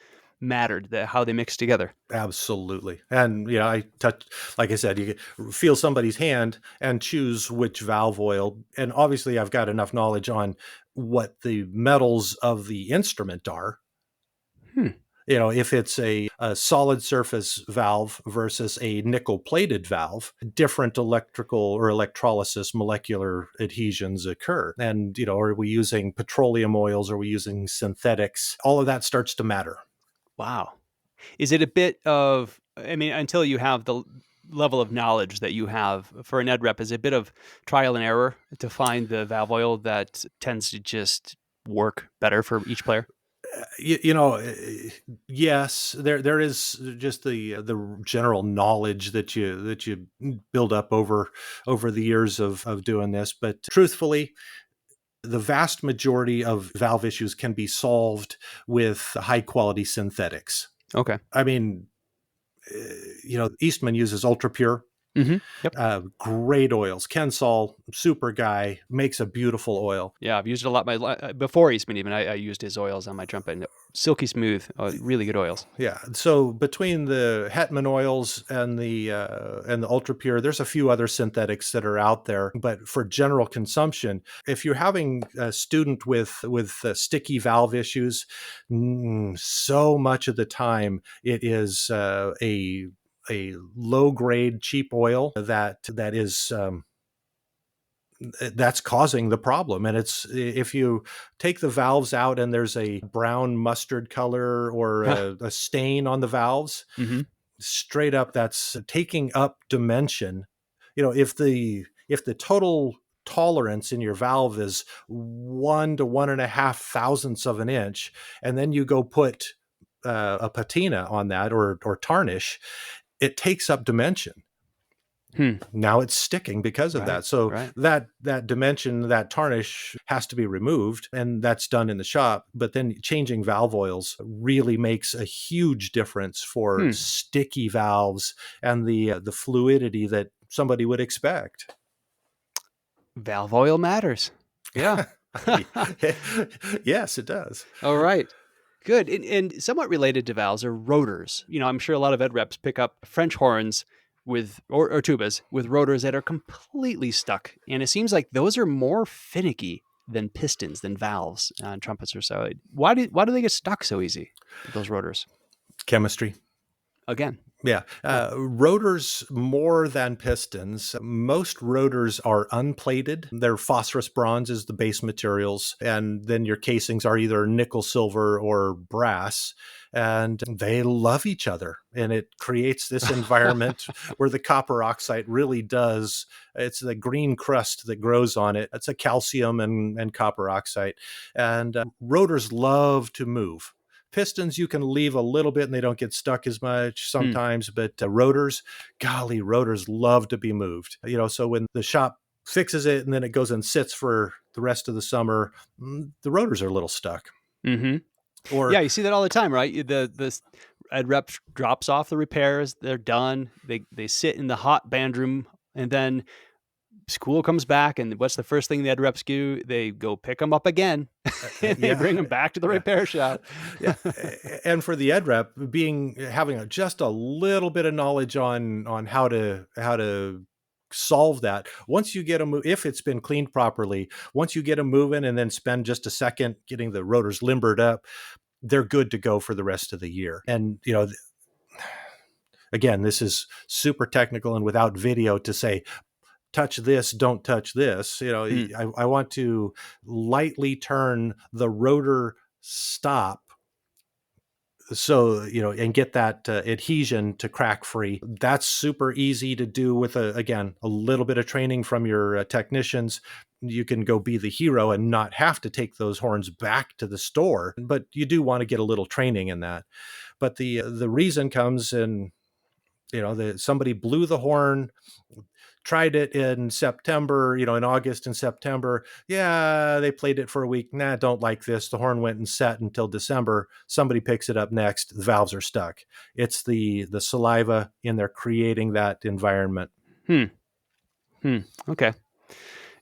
mattered, how they mix together. Absolutely. And I touch, like I said, you feel somebody's hand and choose which valve oil. And obviously I've got enough knowledge on what the metals of the instrument are. If it's a solid surface valve versus a nickel plated valve, different electrical or electrolysis molecular adhesions occur. And, are we using petroleum oils? Are we using synthetics? All of that starts to matter. Wow. Is it a bit of, until you have the level of knowledge that you have for an ed rep, is it a bit of trial and error to find the valve oil that tends to just work better for each player? Yes, there is just the general knowledge that you build up over the years of doing this. But truthfully, the vast majority of valve issues can be solved with high quality synthetics. Okay. Eastman uses ultra pure. Mm-hmm. Yep. Great oils. Ken Saul, super guy, makes a beautiful oil. Yeah, I've used it a lot. Before Eastman, even I used his oils on my trumpet. Silky smooth, really good oils. Yeah. So between the Hetman oils and the ultra pure, there's a few other synthetics that are out there. But for general consumption, if you're having a student with sticky valve issues, so much of the time it is a low grade cheap oil that is that's causing the problem. And it's, if you take the valves out and there's a brown mustard color or a stain on the valves, straight up, that's taking up dimension. If the total tolerance in your valve is 1 to 1.5 thousandths of an inch, and then you go put a patina on that, or tarnish, it takes up dimension. Now it's sticking because of that. So that dimension, that tarnish, has to be removed, and that's done in the shop. But then changing valve oils really makes a huge difference for sticky valves and the fluidity that somebody would expect. Valve oil matters. Yeah. Yes, it does. All right. Good. And somewhat related to valves are rotors. I'm sure a lot of ed reps pick up French horns with or tubas with rotors that are completely stuck. And it seems like those are more finicky than pistons, than valves on trumpets or so. Why do they get stuck so easy, those rotors? Chemistry. Again. Yeah. Rotors more than pistons. Most rotors are unplated. They're phosphorus bronze is the base materials. And then your casings are either nickel, silver, or brass. And they love each other. And it creates this environment where the copper oxide really does. It's the green crust that grows on it. It's a calcium and copper oxide. And rotors love to move. Pistons, you can leave a little bit and they don't get stuck as much sometimes, but rotors love to be moved. So when the shop fixes it and then it goes and sits for the rest of the summer, the rotors are a little stuck. Mm-hmm. Or you see that all the time, right? The ed rep drops off the repairs, they're done, they sit in the hot band room, and then school comes back, and what's the first thing the ed reps do? They go pick them up again, and they bring them back to the repair shop. And for the ed rep, having just a little bit of knowledge on how to solve that. Once you get them, if it's been cleaned properly, once you get them moving, and then spend just a second getting the rotors limbered up, they're good to go for the rest of the year. And again, this is super technical and without video to say, touch this, don't touch this. I want to lightly turn the rotor stop so, and get that adhesion to crack free. That's super easy to do with, a little bit of training from your technicians. You can go be the hero and not have to take those horns back to the store, but you do want to get a little training in that. But the reason comes in, somebody blew the horn, tried it in September, in August and September. Yeah, they played it for a week. Nah, don't like this. The horn went and set until December. Somebody picks it up next. The valves are stuck. It's the saliva in there creating that environment. Okay.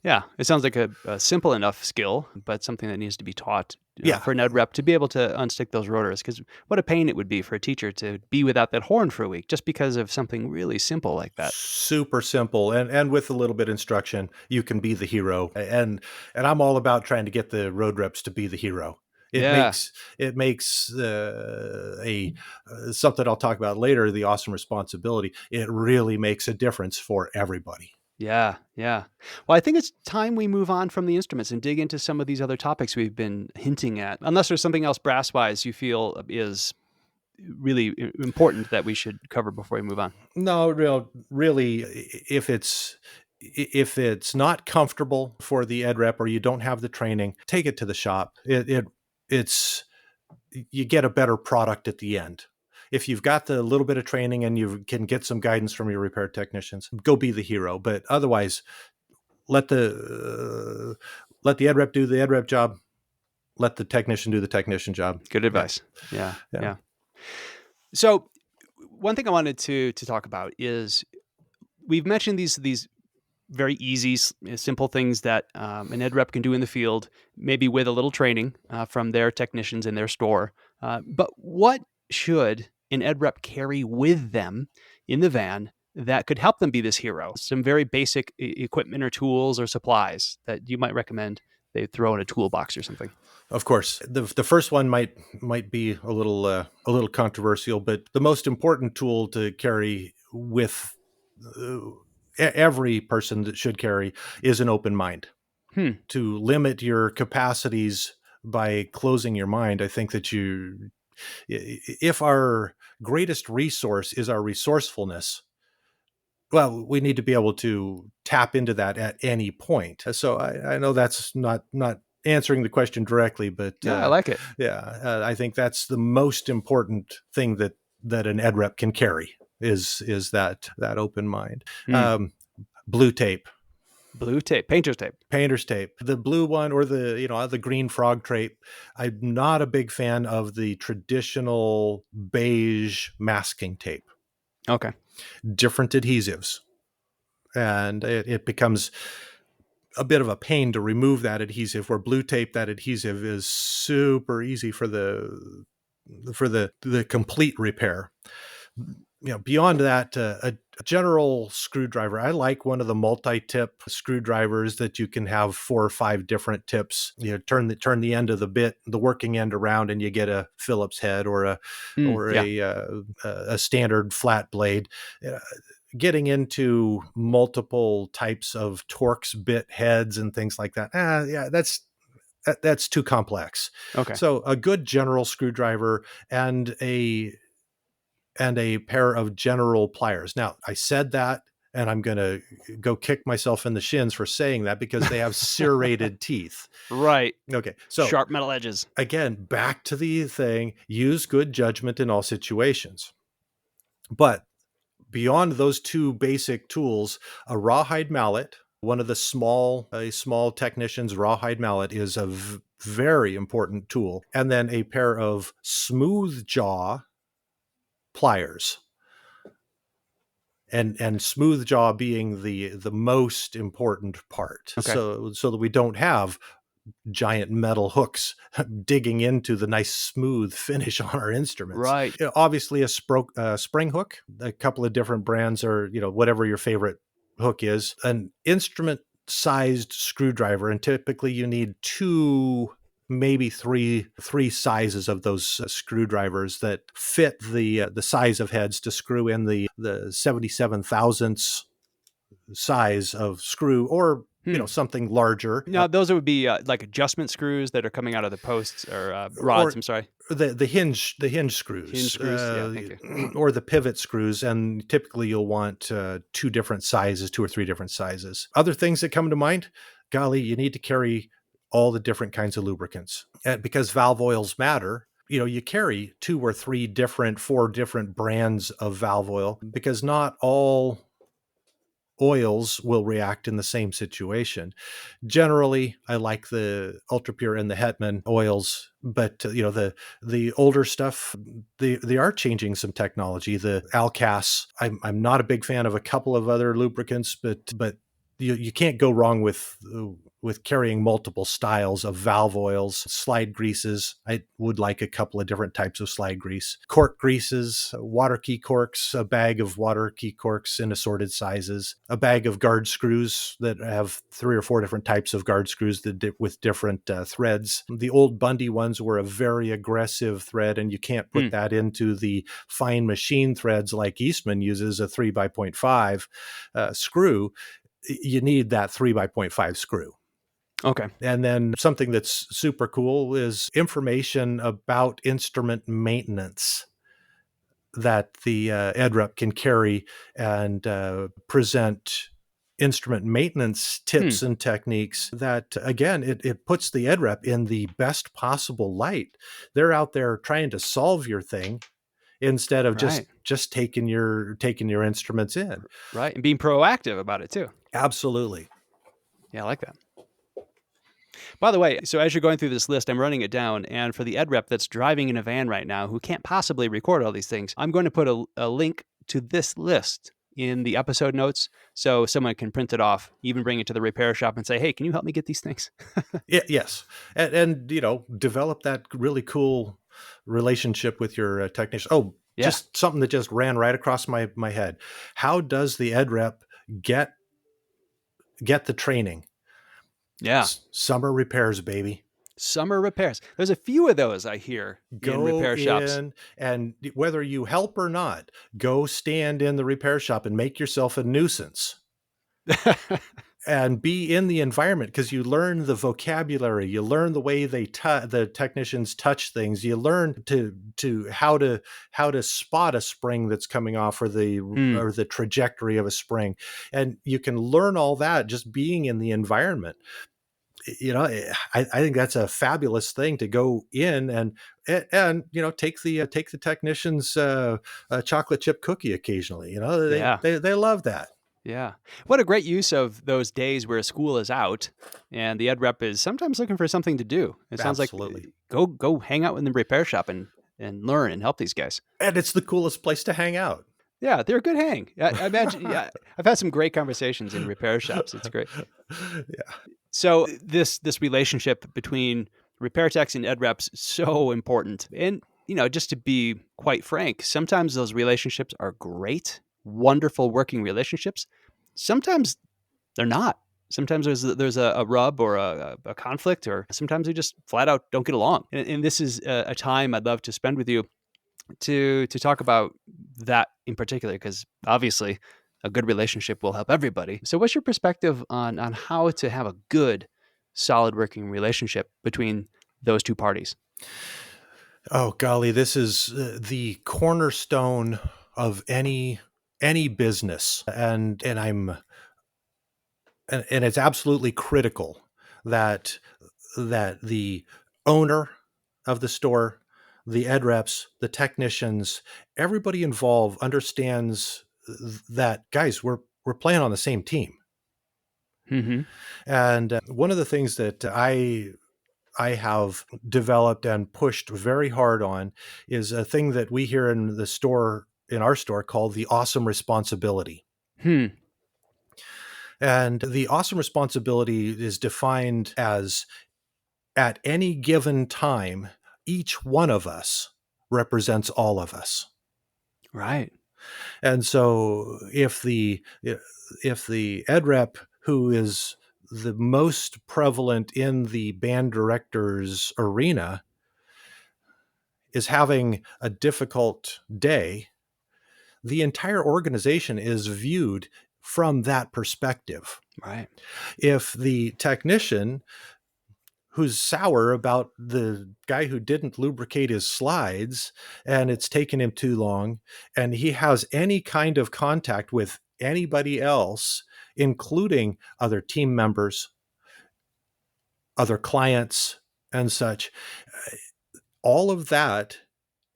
Yeah, it sounds like a simple enough skill, but something that needs to be taught for an ed rep to be able to unstick those rotors. Because what a pain it would be for a teacher to be without that horn for a week just because of something really simple like that. Super simple, and with a little bit of instruction, you can be the hero. And I'm all about trying to get the road reps to be the hero. It makes something I'll talk about later, the awesome responsibility. It really makes a difference for everybody. Yeah. Well, I think it's time we move on from the instruments and dig into some of these other topics we've been hinting at. Unless there's something else brass-wise you feel is really important that we should cover before we move on. No, really, if it's not comfortable for the ed rep or you don't have the training, take it to the shop. It's you get a better product at the end. If you've got the little bit of training and you can get some guidance from your repair technicians, go be the hero. But otherwise, let the ed rep do the ed rep job. Let the technician do the technician job. Good advice. Yeah. So one thing I wanted to talk about is we've mentioned these very easy, simple things that an ed rep can do in the field, maybe with a little training from their technicians in their store. But what should an ed rep carry with them in the van that could help them be this hero? Some very basic equipment or tools or supplies that you might recommend they throw in a toolbox or something. Of course, the first one might be a little controversial, but the most important tool to carry with every person that should carry is an open mind. To limit your capacities by closing your mind, I think that if our greatest resource is our resourcefulness, well, we need to be able to tap into that at any point. So I know that's not answering the question directly, but Yeah, I like it. I think that's the most important thing that an ed rep can carry is that open mind. Blue tape. Blue tape, painter's tape, the blue one, or the green frog tape. I'm not a big fan of the traditional beige masking tape. Okay. Different adhesives, and it becomes a bit of a pain to remove that adhesive, where blue tape, that adhesive is super easy for the complete repair. Beyond that, a general screwdriver. I like one of the multi-tip screwdrivers that you can have 4 or 5 different tips. Turn the end of the bit, the working end around, and you get a Phillips head or a standard flat blade. Getting into multiple types of Torx bit heads and things like that, that's too complex. Okay. So a good general screwdriver and a pair of general pliers. Now, I said that, and I'm going to go kick myself in the shins for saying that, because they have serrated teeth. Right. Okay. So sharp metal edges. Again, back to the thing, use good judgment in all situations. But beyond those 2 basic tools, a rawhide mallet, one of the small technician's rawhide mallet, is a very important tool. And then a pair of smooth jaw pliers, and smooth jaw being the most important part. Okay. So that we don't have giant metal hooks digging into the nice smooth finish on our instruments. Right. Obviously a spring hook. A couple of different brands, or whatever your favorite hook is. An instrument sized screwdriver, and typically you need 2, maybe three sizes of those screwdrivers that fit the size of heads to screw in the 77 thousandths size of screw, or something larger. Now, those would be like adjustment screws that are coming out of the posts, or rods. I'm sorry. The hinge screws. Hinge screws, yeah, thank you. Or the pivot screws, and typically you'll want 2 different sizes, 2 or 3 different sizes. Other things that come to mind, golly, you need to carry all the different kinds of lubricants, and because valve oils matter. You carry 2 or 3 different, 4 different brands of valve oil, because not all oils will react in the same situation. Generally, I like the Ultra Pure and the Hetman oils, but the older stuff, they are changing some technology. The Alcas, I'm not a big fan of a couple of other lubricants, but you can't go wrong with carrying multiple styles of valve oils. Slide greases, I would like a couple of different types of slide grease. Cork greases, water key corks, a bag of water key corks in assorted sizes, a bag of guard screws that have 3 or 4 different types of guard screws with different threads. The old Bundy ones were a very aggressive thread, and you can't put that into the fine machine threads like Eastman uses, a 3x0.5 screw. You need that 3x0.5 screw. Okay. And then something that's super cool is information about instrument maintenance that the ed rep can carry, and present instrument maintenance tips and techniques that, again, it puts the ed rep in the best possible light. They're out there trying to solve your thing, instead of just taking your instruments in. Right. And being proactive about it too. Absolutely. Yeah, I like that. By the way, so as you're going through this list, I'm running it down, and for the ed rep that's driving in a van right now who can't possibly record all these things, I'm going to put a link to this list in the episode notes, so someone can print it off, even bring it to the repair shop and say, hey, can you help me get these things? Yes. And develop that really cool relationship with your technician. Oh, yeah. Just something that just ran right across my head. How does the ed rep get the training? Yeah. Summer repairs, baby. Summer repairs. There's a few of those I hear in repair shops. And whether you help or not, go stand in the repair shop and make yourself a nuisance. and be in the environment, because you learn the vocabulary, you learn the way the technicians touch things, you learn how to spot a spring that's coming off, or Hmm. the trajectory of a spring, and you can learn all that just being in the environment. I think that's a fabulous thing to go in and take the technicians a chocolate chip cookie occasionally. Yeah. They love that. Yeah. What a great use of those days where school is out and the ed rep is sometimes looking for something to do. It sounds like Absolutely. go hang out in the repair shop and learn and help these guys. And it's the coolest place to hang out. Yeah, they're a good hang. I imagine. Yeah, I've had some great conversations in repair shops. It's great. Yeah. So this relationship between repair techs and ed reps is so important. And just to be quite frank, sometimes those relationships are great, wonderful working relationships. Sometimes they're not. Sometimes there's a rub or a conflict, or sometimes they just flat out don't get along. And this is a time I'd love to spend with you to talk about that in particular, because obviously a good relationship will help everybody. So what's your perspective on how to have a good, solid working relationship between those two parties? Oh golly, this is the cornerstone of any business, and it's absolutely critical that the owner of the store, the ed reps, the technicians, everybody involved understands that, guys, we're playing on the same team. Mm-hmm. And one of the things that I have developed and pushed very hard on is a thing that we here in our store called the awesome responsibility. Hmm. And the awesome responsibility is defined as, at any given time, each one of us represents all of us. Right. And so if the ed rep, who is the most prevalent in the band director's arena, is having a difficult day, the entire organization is viewed from that perspective. Right. If the technician, who's sour about the guy who didn't lubricate his slides and it's taken him too long, and he has any kind of contact with anybody else, including other team members, other clients, and such, all of that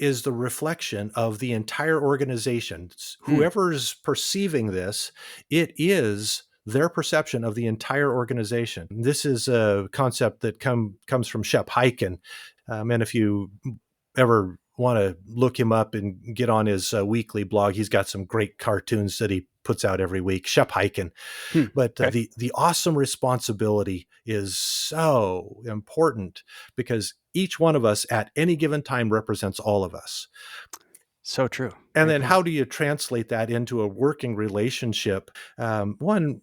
is the reflection of the entire organization. Hmm. Whoever's perceiving this, it is their perception of the entire organization. This is a concept that comes from Shep Hyken. And if you ever want to look him up and get on his weekly blog, he's got some great cartoons that he puts out every week. Shep Hyken. Hmm. But Okay. the awesome responsibility is so important, because each one of us at any given time represents all of us. So true. And Great then point. how do you translate that into a working relationship? One,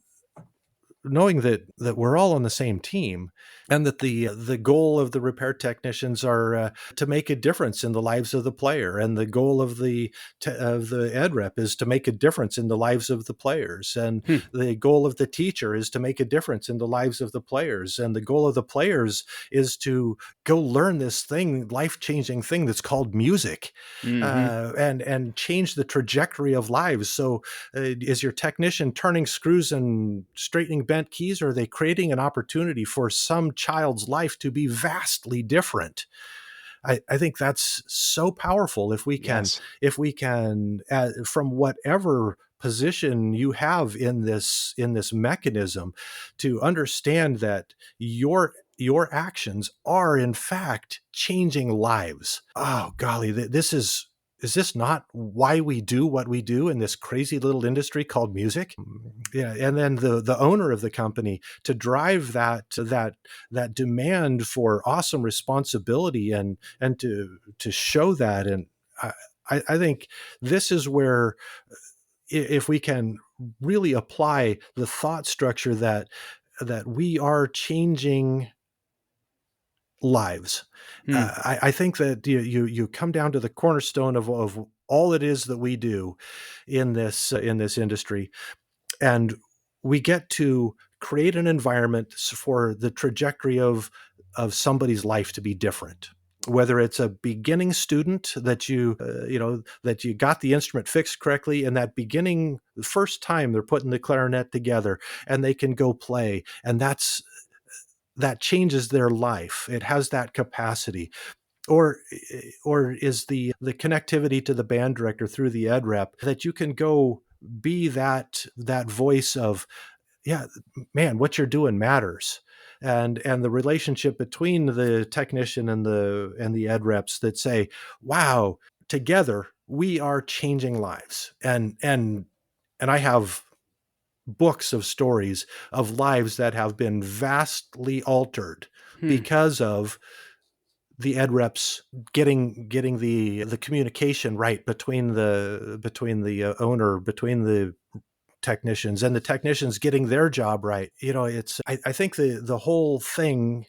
knowing that we're all on the same team, and that the goal of the repair technicians are to make a difference in the lives of the player, and the goal of the ed rep is to make a difference in the lives of the players, and Hmm. the goal of the teacher is to make a difference in the lives of the players, and the goal of the players is to go learn this life-changing thing that's called music, Mm-hmm. and change the trajectory of lives. So is your technician turning screws and straightening bent keys, or are they creating an opportunity for some child's life to be vastly different? I think that's so powerful if we can from whatever position you have in this mechanism, to understand that your actions are in fact changing lives. Oh golly, this is this not why we do what we do in this crazy little industry called music? Yeah, and then the owner of the company, to drive that demand for awesome responsibility, and to show that. And I think this is where, if we can really apply the thought structure that we are changing lives, Hmm. I think that you come down to the cornerstone of all it is that we do in this industry, and we get to create an environment for the trajectory of somebody's life to be different. Whether it's a beginning student that that you got the instrument fixed correctly in that beginning, the first time they're putting the clarinet together and they can go play, and that changes their life. It has that capacity. Or is the connectivity to the band director through the ed rep, that you can go be that voice of, yeah, man, what you're doing matters. And the relationship between the technician and the ed reps that say, wow, together we are changing lives. And I have books of stories of lives that have been vastly altered because of the ed reps getting the communication right between the owner, between the technicians, and the technicians getting their job right. I think the whole thing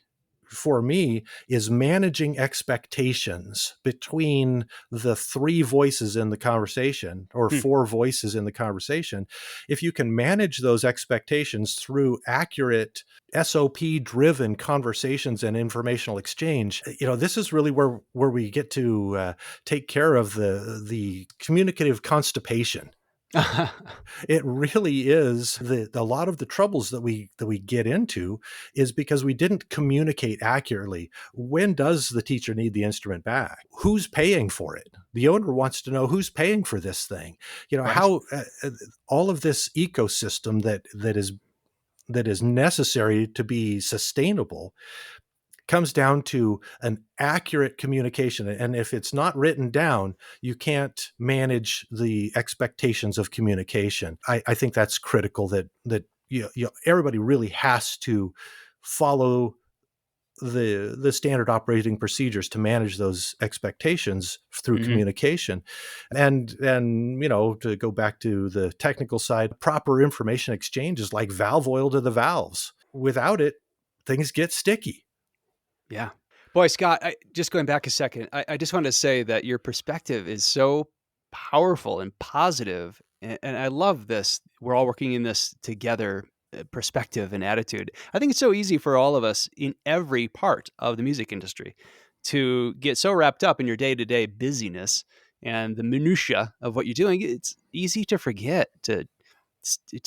for me is managing expectations between the three voices in the conversation, or four voices in the conversation. If you can manage those expectations through accurate SOP driven conversations and informational exchange, this is really where we get to take care of the communicative constipation. It really is. A lot of the troubles that we get into is because we didn't communicate accurately. When does the teacher need the instrument back? Who's paying for it? The owner wants to know who's paying for this thing. Right. How all of this ecosystem that is necessary to be sustainable comes down to an accurate communication. And if it's not written down, you can't manage the expectations of communication. I think that's critical, that everybody really has to follow the standard operating procedures to manage those expectations through communication. And to go back to the technical side, proper information exchange is like valve oil to the valves. Without it, things get sticky. Yeah. Boy, Scott, just going back a second, I just wanted to say that your perspective is so powerful and positive, and I love this. We're all working in this together perspective and attitude. I think it's so easy for all of us in every part of the music industry to get so wrapped up in your day-to-day busyness and the minutia of what you're doing. It's easy to forget to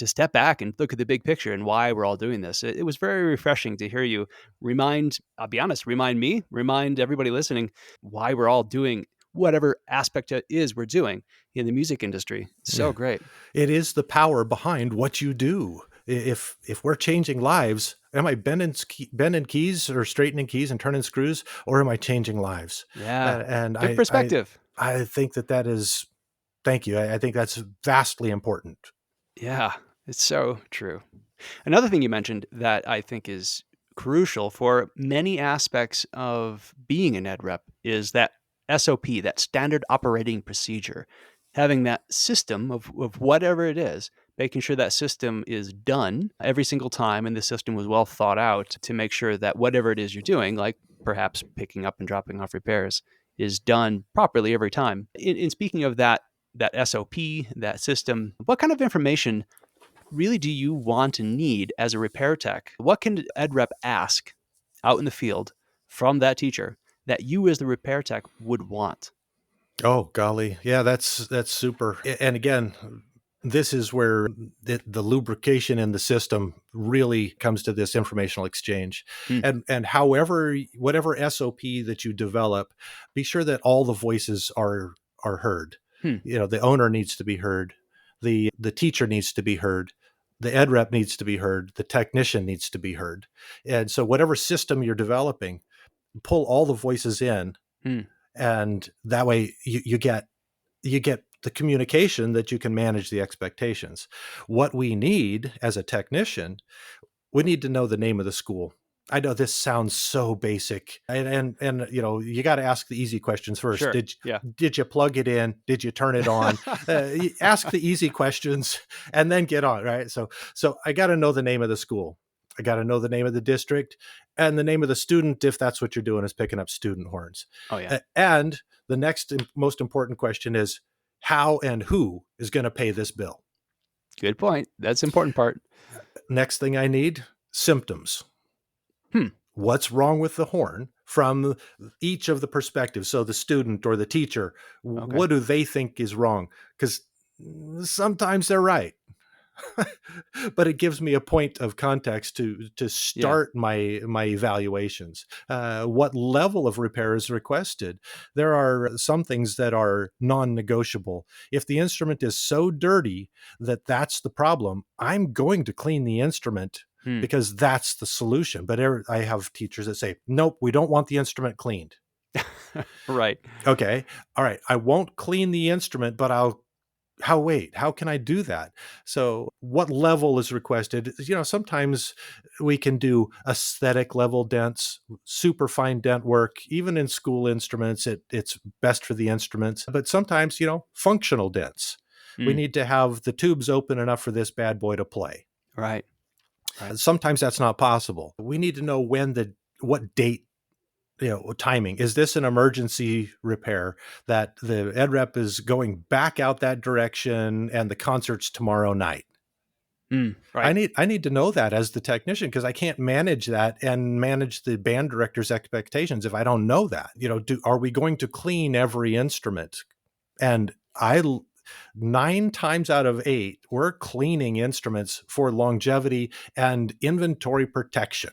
step back and look at the big picture and why we're all doing this. It was very refreshing to hear you I'll be honest, remind everybody listening why we're all doing whatever aspect it is we're doing in the music industry. So great. It is the power behind what you do. If we're changing lives, am I bending keys or straightening keys and turning screws, or am I changing lives? Yeah. And good perspective. I think that is, thank you. I think that's vastly important. Yeah, it's so true. Another thing you mentioned that I think is crucial for many aspects of being an ed rep is that SOP, that standard operating procedure. Having that system of whatever it is, making sure that system is done every single time, and the system was well thought out to make sure that whatever it is you're doing, like perhaps picking up and dropping off repairs, is done properly every time. In speaking of that SOP, that system, what kind of information really do you want and need as a repair tech? What can ed rep ask out in the field from that teacher that you as the repair tech would want? Oh, golly. Yeah, that's super. And again, this is where the lubrication in the system really comes to this informational exchange. And whatever SOP that you develop, be sure that all the voices are heard. The owner needs to be heard. The teacher needs to be heard. The ed rep needs to be heard. The technician needs to be heard. And so whatever system you're developing, pull all the voices in. And that way you get the communication that you can manage the expectations. What we need as a technician, we need to know the name of the school. I know this sounds so basic, and you got to ask the easy questions first. Sure. Did you plug it in? Did you turn it on? Ask the easy questions and then get on, right? So I got to know the name of the school. I got to know the name of the district and the name of the student, if that's what you're doing, is picking up student horns. Oh, yeah. And the next most important question is, how and who is going to pay this bill? Good point. That's the important part. Next thing I need, symptoms. What's wrong with the horn from each of the perspectives? So the student or the teacher, what do they think is wrong? Because sometimes they're right. But it gives me a point of context to start my evaluations. What level of repair is requested? There are some things that are non-negotiable. If the instrument is so dirty that that's the problem, I'm going to clean the instrument because that's the solution. But I have teachers that say, nope, we don't want the instrument cleaned. Right. Okay. All right. I won't clean the instrument, but how can I do that? So what level is requested? Sometimes we can do aesthetic level dents, super fine dent work. Even in school instruments, it's best for the instruments. But sometimes, functional dents. We need to have the tubes open enough for this bad boy to play. Right. Sometimes that's not possible. We need to know what date, timing. Is this an emergency repair that the ed rep is going back out that direction and the concert's tomorrow night? Right. I need to know that as the technician, because I can't manage that and manage the band director's expectations if I don't know that. Are we going to clean every instrument? And 9 times out of 8, we're cleaning instruments for longevity and inventory protection.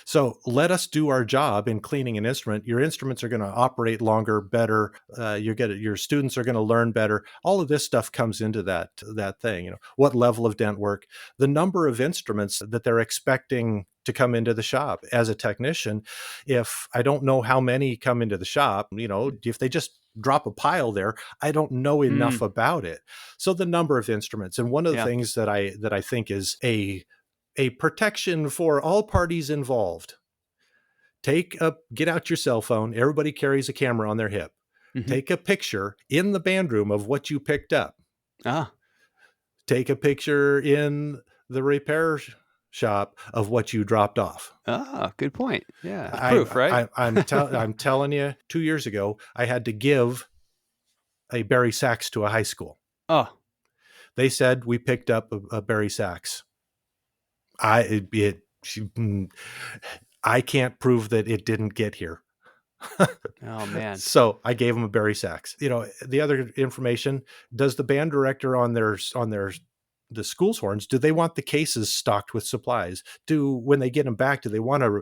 So let us do our job in cleaning an instrument. Your instruments are going to operate longer, better. Your students are going to learn better. All of this stuff comes into that thing. What level of dent work, the number of instruments that they're expecting to come into the shop. As a technician, if I don't know how many come into the shop, if they just drop a pile there, I don't know enough about it. So the number of instruments, and one of the things that I think is a protection for all parties involved. Get out your cell phone. Everybody carries a camera on their hip. Take a picture in the band room of what you picked up. Take a picture in the repair shop of what you dropped off. Good point. Yeah. Proof, right? I'm telling you, 2 years ago, I had to give a Barry sax to a high school. They said we picked up a Barry sax. I can't prove that it didn't get here. Oh man. So I gave them a Barry sax. The other information, does the band director on the school's horns, do they want the cases stocked with supplies? When they get them back, do they want a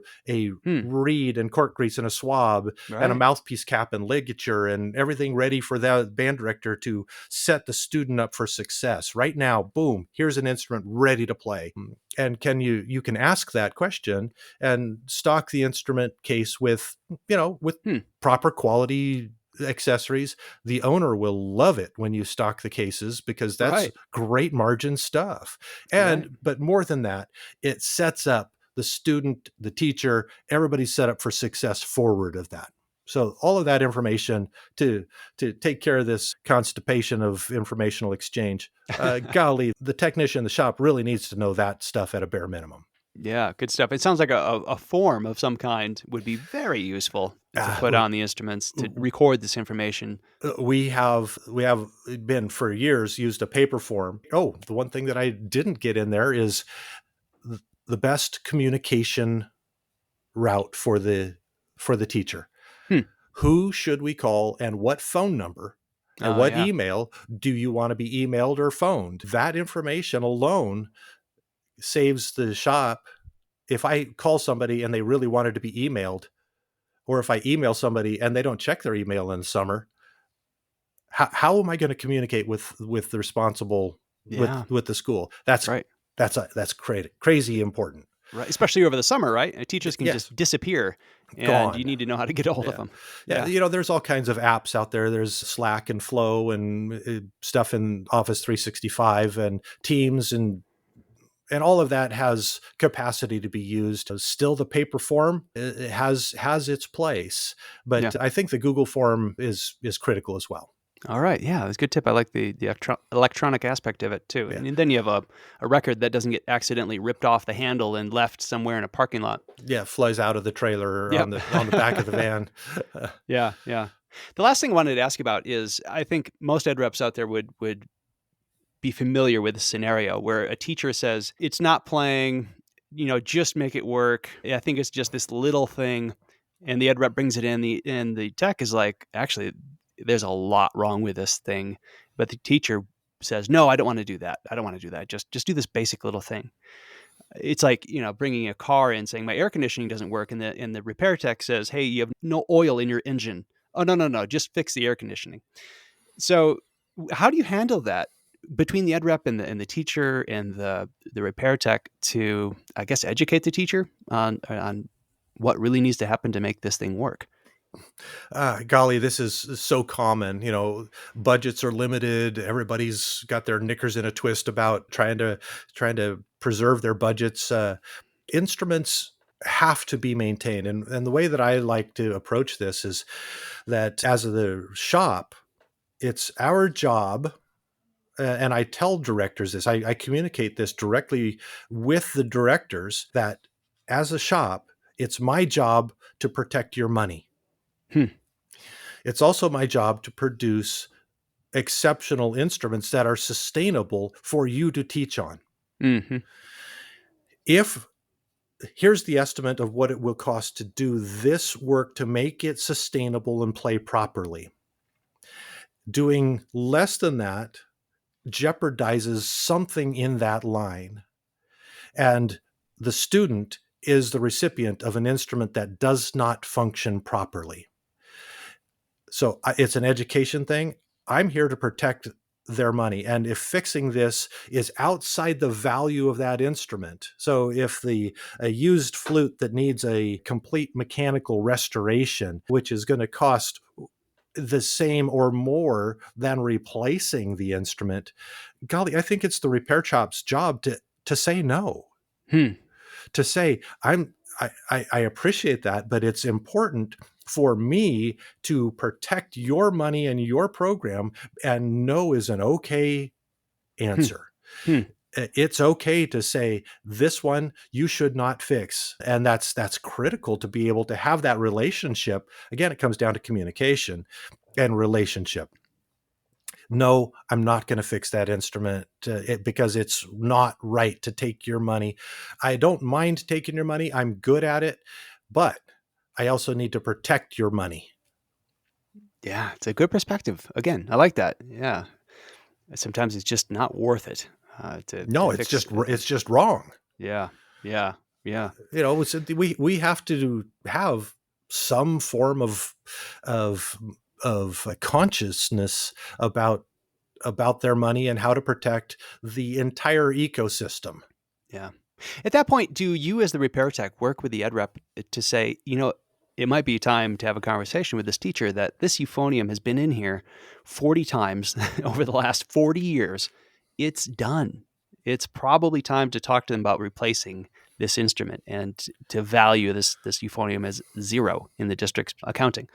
reed and cork grease and a swab and a mouthpiece cap and ligature and everything ready for the band director to set the student up for success? Right now, boom, here's an instrument ready to play. And you can ask that question and stock the instrument case with proper quality accessories. The owner will love it when you stock the cases, because that's great margin stuff. But more than that, it sets up the student, the teacher, everybody's set up for success forward of that. So all of that information to take care of this constipation of informational exchange, golly, the technician in the shop really needs to know that stuff at a bare minimum. Yeah, good stuff. It sounds like a form of some kind would be very useful to put on the instruments to record this information. We have been for years used a paper form. Oh, the one thing that I didn't get in there is the best communication route for the teacher. Who should we call and what phone number and what email do you want to be emailed or phoned? That information alone saves the shop. If I call somebody and they really wanted to be emailed, or if I email somebody and they don't check their email in the summer, how am I going to communicate with the responsible with the school? That's right. That's crazy important. Right, especially over the summer, right? Teachers can just disappear, and you need to know how to get a hold of them. Yeah, there's all kinds of apps out there. There's Slack and Flow and stuff in Office 365 and Teams, and all of that has capacity to be used. Still, the paper form has its place, but I think the Google form is critical as well. All right. Yeah, that's a good tip. I like the electronic aspect of it too. Yeah. And then you have a record that doesn't get accidentally ripped off the handle and left somewhere in a parking lot. Yeah, flies out of the trailer or on the back of the van. Yeah. The last thing I wanted to ask about is, I think most ed reps out there would be familiar with a scenario where a teacher says, it's not playing, just make it work. I think it's just this little thing. And the ed rep brings it in, and the tech is like, actually, there's a lot wrong with this thing. But the teacher says, no, I don't want to do that. I don't want to do that. Just do this basic little thing. It's like, bringing a car in saying my air conditioning doesn't work. And the repair tech says, hey, you have no oil in your engine. Oh, no, just fix the air conditioning. So how do you handle that between the ed rep and the teacher and the repair tech to, I guess, educate the teacher on what really needs to happen to make this thing work? Golly, this is so common. Budgets are limited. Everybody's got their knickers in a twist about trying to preserve their budgets. Instruments have to be maintained. And the way that I like to approach this is that as the shop, it's our job, and I tell directors this, I communicate this directly with the directors, that as a shop, it's my job to protect your money. It's also my job to produce exceptional instruments that are sustainable for you to teach on. Mm-hmm. Here's the estimate of what it will cost to do this work to make it sustainable and play properly. Doing less than that jeopardizes something in that line. And the student is the recipient of an instrument that does not function properly. So it's an education thing. I'm here to protect their money. And if fixing this is outside the value of that instrument, so if a used flute that needs a complete mechanical restoration, which is going to cost the same or more than replacing the instrument, golly, I think it's the repair shop's job to say no. To say, I appreciate that, but it's important for me to protect your money and your program, and no is an okay answer. It's okay to say, this one you should not fix. And that's critical to be able to have that relationship. Again, it comes down to communication and relationship. No, I'm not going to fix that instrument because it's not right to take your money. I don't mind taking your money. I'm good at it, but I also need to protect your money. Yeah, it's a good perspective. Again, I like that. Yeah. Sometimes it's just not worth it. It's just wrong. Yeah. We have to have some form of consciousness about their money and how to protect the entire ecosystem. Yeah. At that point, do you as the repair tech work with the ed rep to say, it might be time to have a conversation with this teacher that this euphonium has been in here 40 times over the last 40 years. It's done. It's probably time to talk to them about replacing this instrument and to value this euphonium as zero in the district's accounting.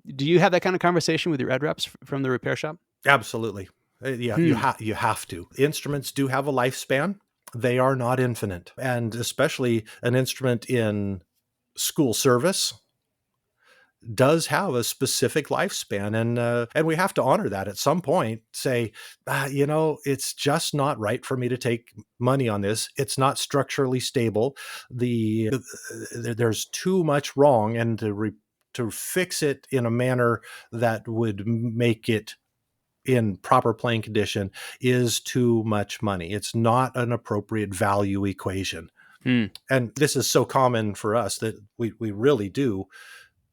Do you have that kind of conversation with your ed reps from the repair shop? Absolutely. Yeah, you have to. Instruments do have a lifespan. They are not infinite. And especially an instrument in school service does have a specific lifespan. And we have to honor that at some point. Say, it's just not right for me to take money on this. It's not structurally stable. There's too much wrong, and to fix it in a manner that would make it in proper playing condition is too much money. It's not an appropriate value equation. And this is so common for us that we really do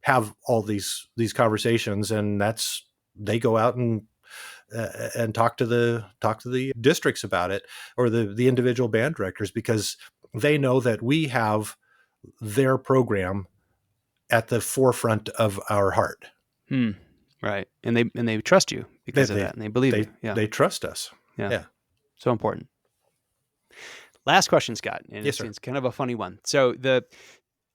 have all these conversations, and they go out and talk to the districts about it, or the individual band directors, because they know that we have their program at the forefront of our heart. Right. And they trust you because of that, and they believe you. Yeah. They trust us. Yeah. So important. Last question, Scott. And yes, sir. It's kind of a funny one. So the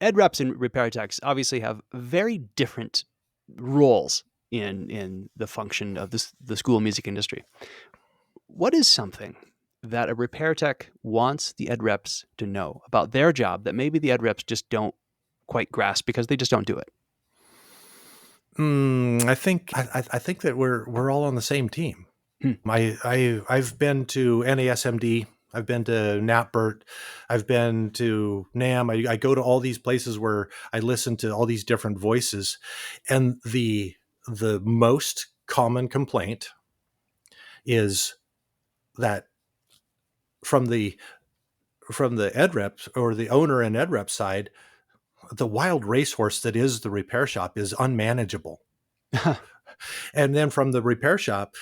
ed reps and repair techs obviously have very different roles in the function of the school music industry. What is something that a repair tech wants the ed reps to know about their job that maybe the ed reps just don't quite grasp because they just don't do it? I think that we're all on the same team. I've been to NASMD. I've been to NatBert. I've been to NAM. I go to all these places where I listen to all these different voices, and the most common complaint is that from the ed reps or the owner and ed rep side, the wild racehorse that is the repair shop is unmanageable. And then from the repair shop,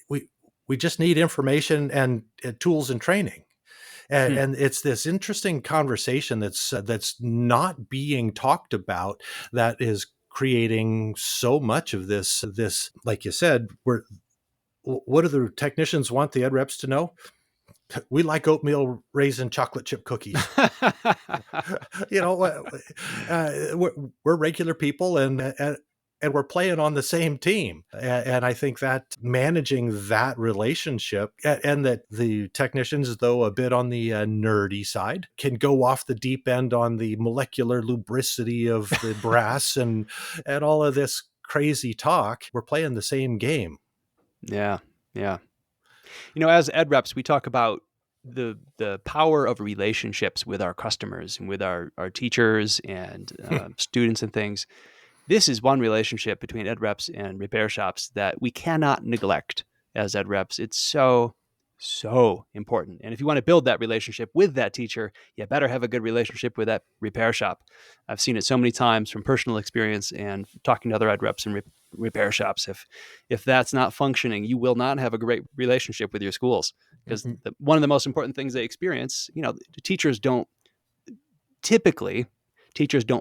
we just need information and tools and training. And it's this interesting conversation that's not being talked about that is creating so much of this, like you said, what do the technicians want the ed reps to know? We like oatmeal raisin chocolate chip cookies. We're regular people and we're playing on the same team. And I think that managing that relationship and that the technicians, though a bit on the nerdy side, can go off the deep end on the molecular lubricity of the brass and all of this crazy talk. We're playing the same game. Yeah. Yeah. As ed reps, we talk about the power of relationships with our customers and with our teachers and students and things. This is one relationship between ed reps and repair shops that we cannot neglect as ed reps. It's so, so important. And if you want to build that relationship with that teacher, you better have a good relationship with that repair shop. I've seen it so many times from personal experience and talking to other ed reps and repair shops. If that's not functioning, you will not have a great relationship with your schools, because one of the most important things they experience, teachers don't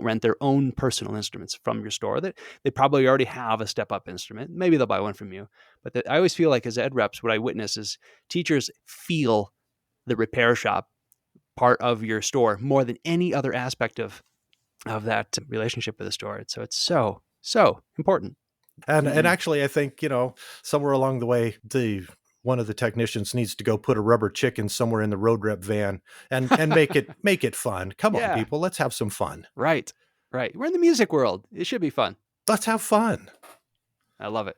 rent their own personal instruments from your store. They probably already have a step-up instrument. Maybe they'll buy one from you. But I always feel like as ed reps, what I witness is teachers feel the repair shop part of your store more than any other aspect of that relationship with the store. So it's so, so important. And actually, I think, somewhere along the way, one of the technicians needs to go put a rubber chicken somewhere in the road rep van and make it fun. Come on, people, let's have some fun. Right. We're in the music world. It should be fun. Let's have fun. I love it.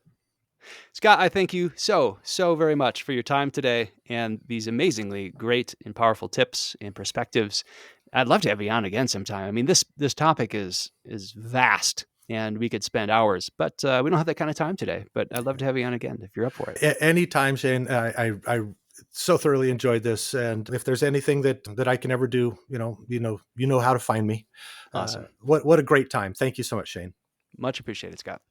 Scott, I thank you so, so very much for your time today and these amazingly great and powerful tips and perspectives. I'd love to have you on again sometime. I mean, this topic is vast, and we could spend hours, but we don't have that kind of time today. But I'd love to have you on again if you're up for it. Anytime, Shane. I so thoroughly enjoyed this, and if there's anything that I can ever do, you know how to find me. Awesome. What a great time. Thank you so much, Shane. Much appreciated, Scott.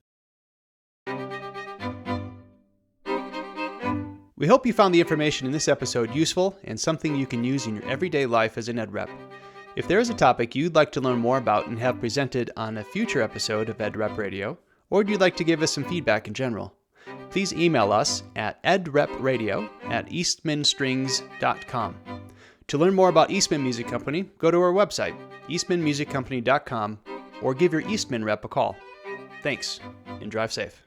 We hope you found the information in this episode useful and something you can use in your everyday life as an ed rep. If there is a topic you'd like to learn more about and have presented on a future episode of Ed Rep Radio, or you'd like to give us some feedback in general, please email us at edrepradio@eastmanstrings.com. To learn more about Eastman Music Company, go to our website, eastmanmusiccompany.com, or give your Eastman rep a call. Thanks, and drive safe.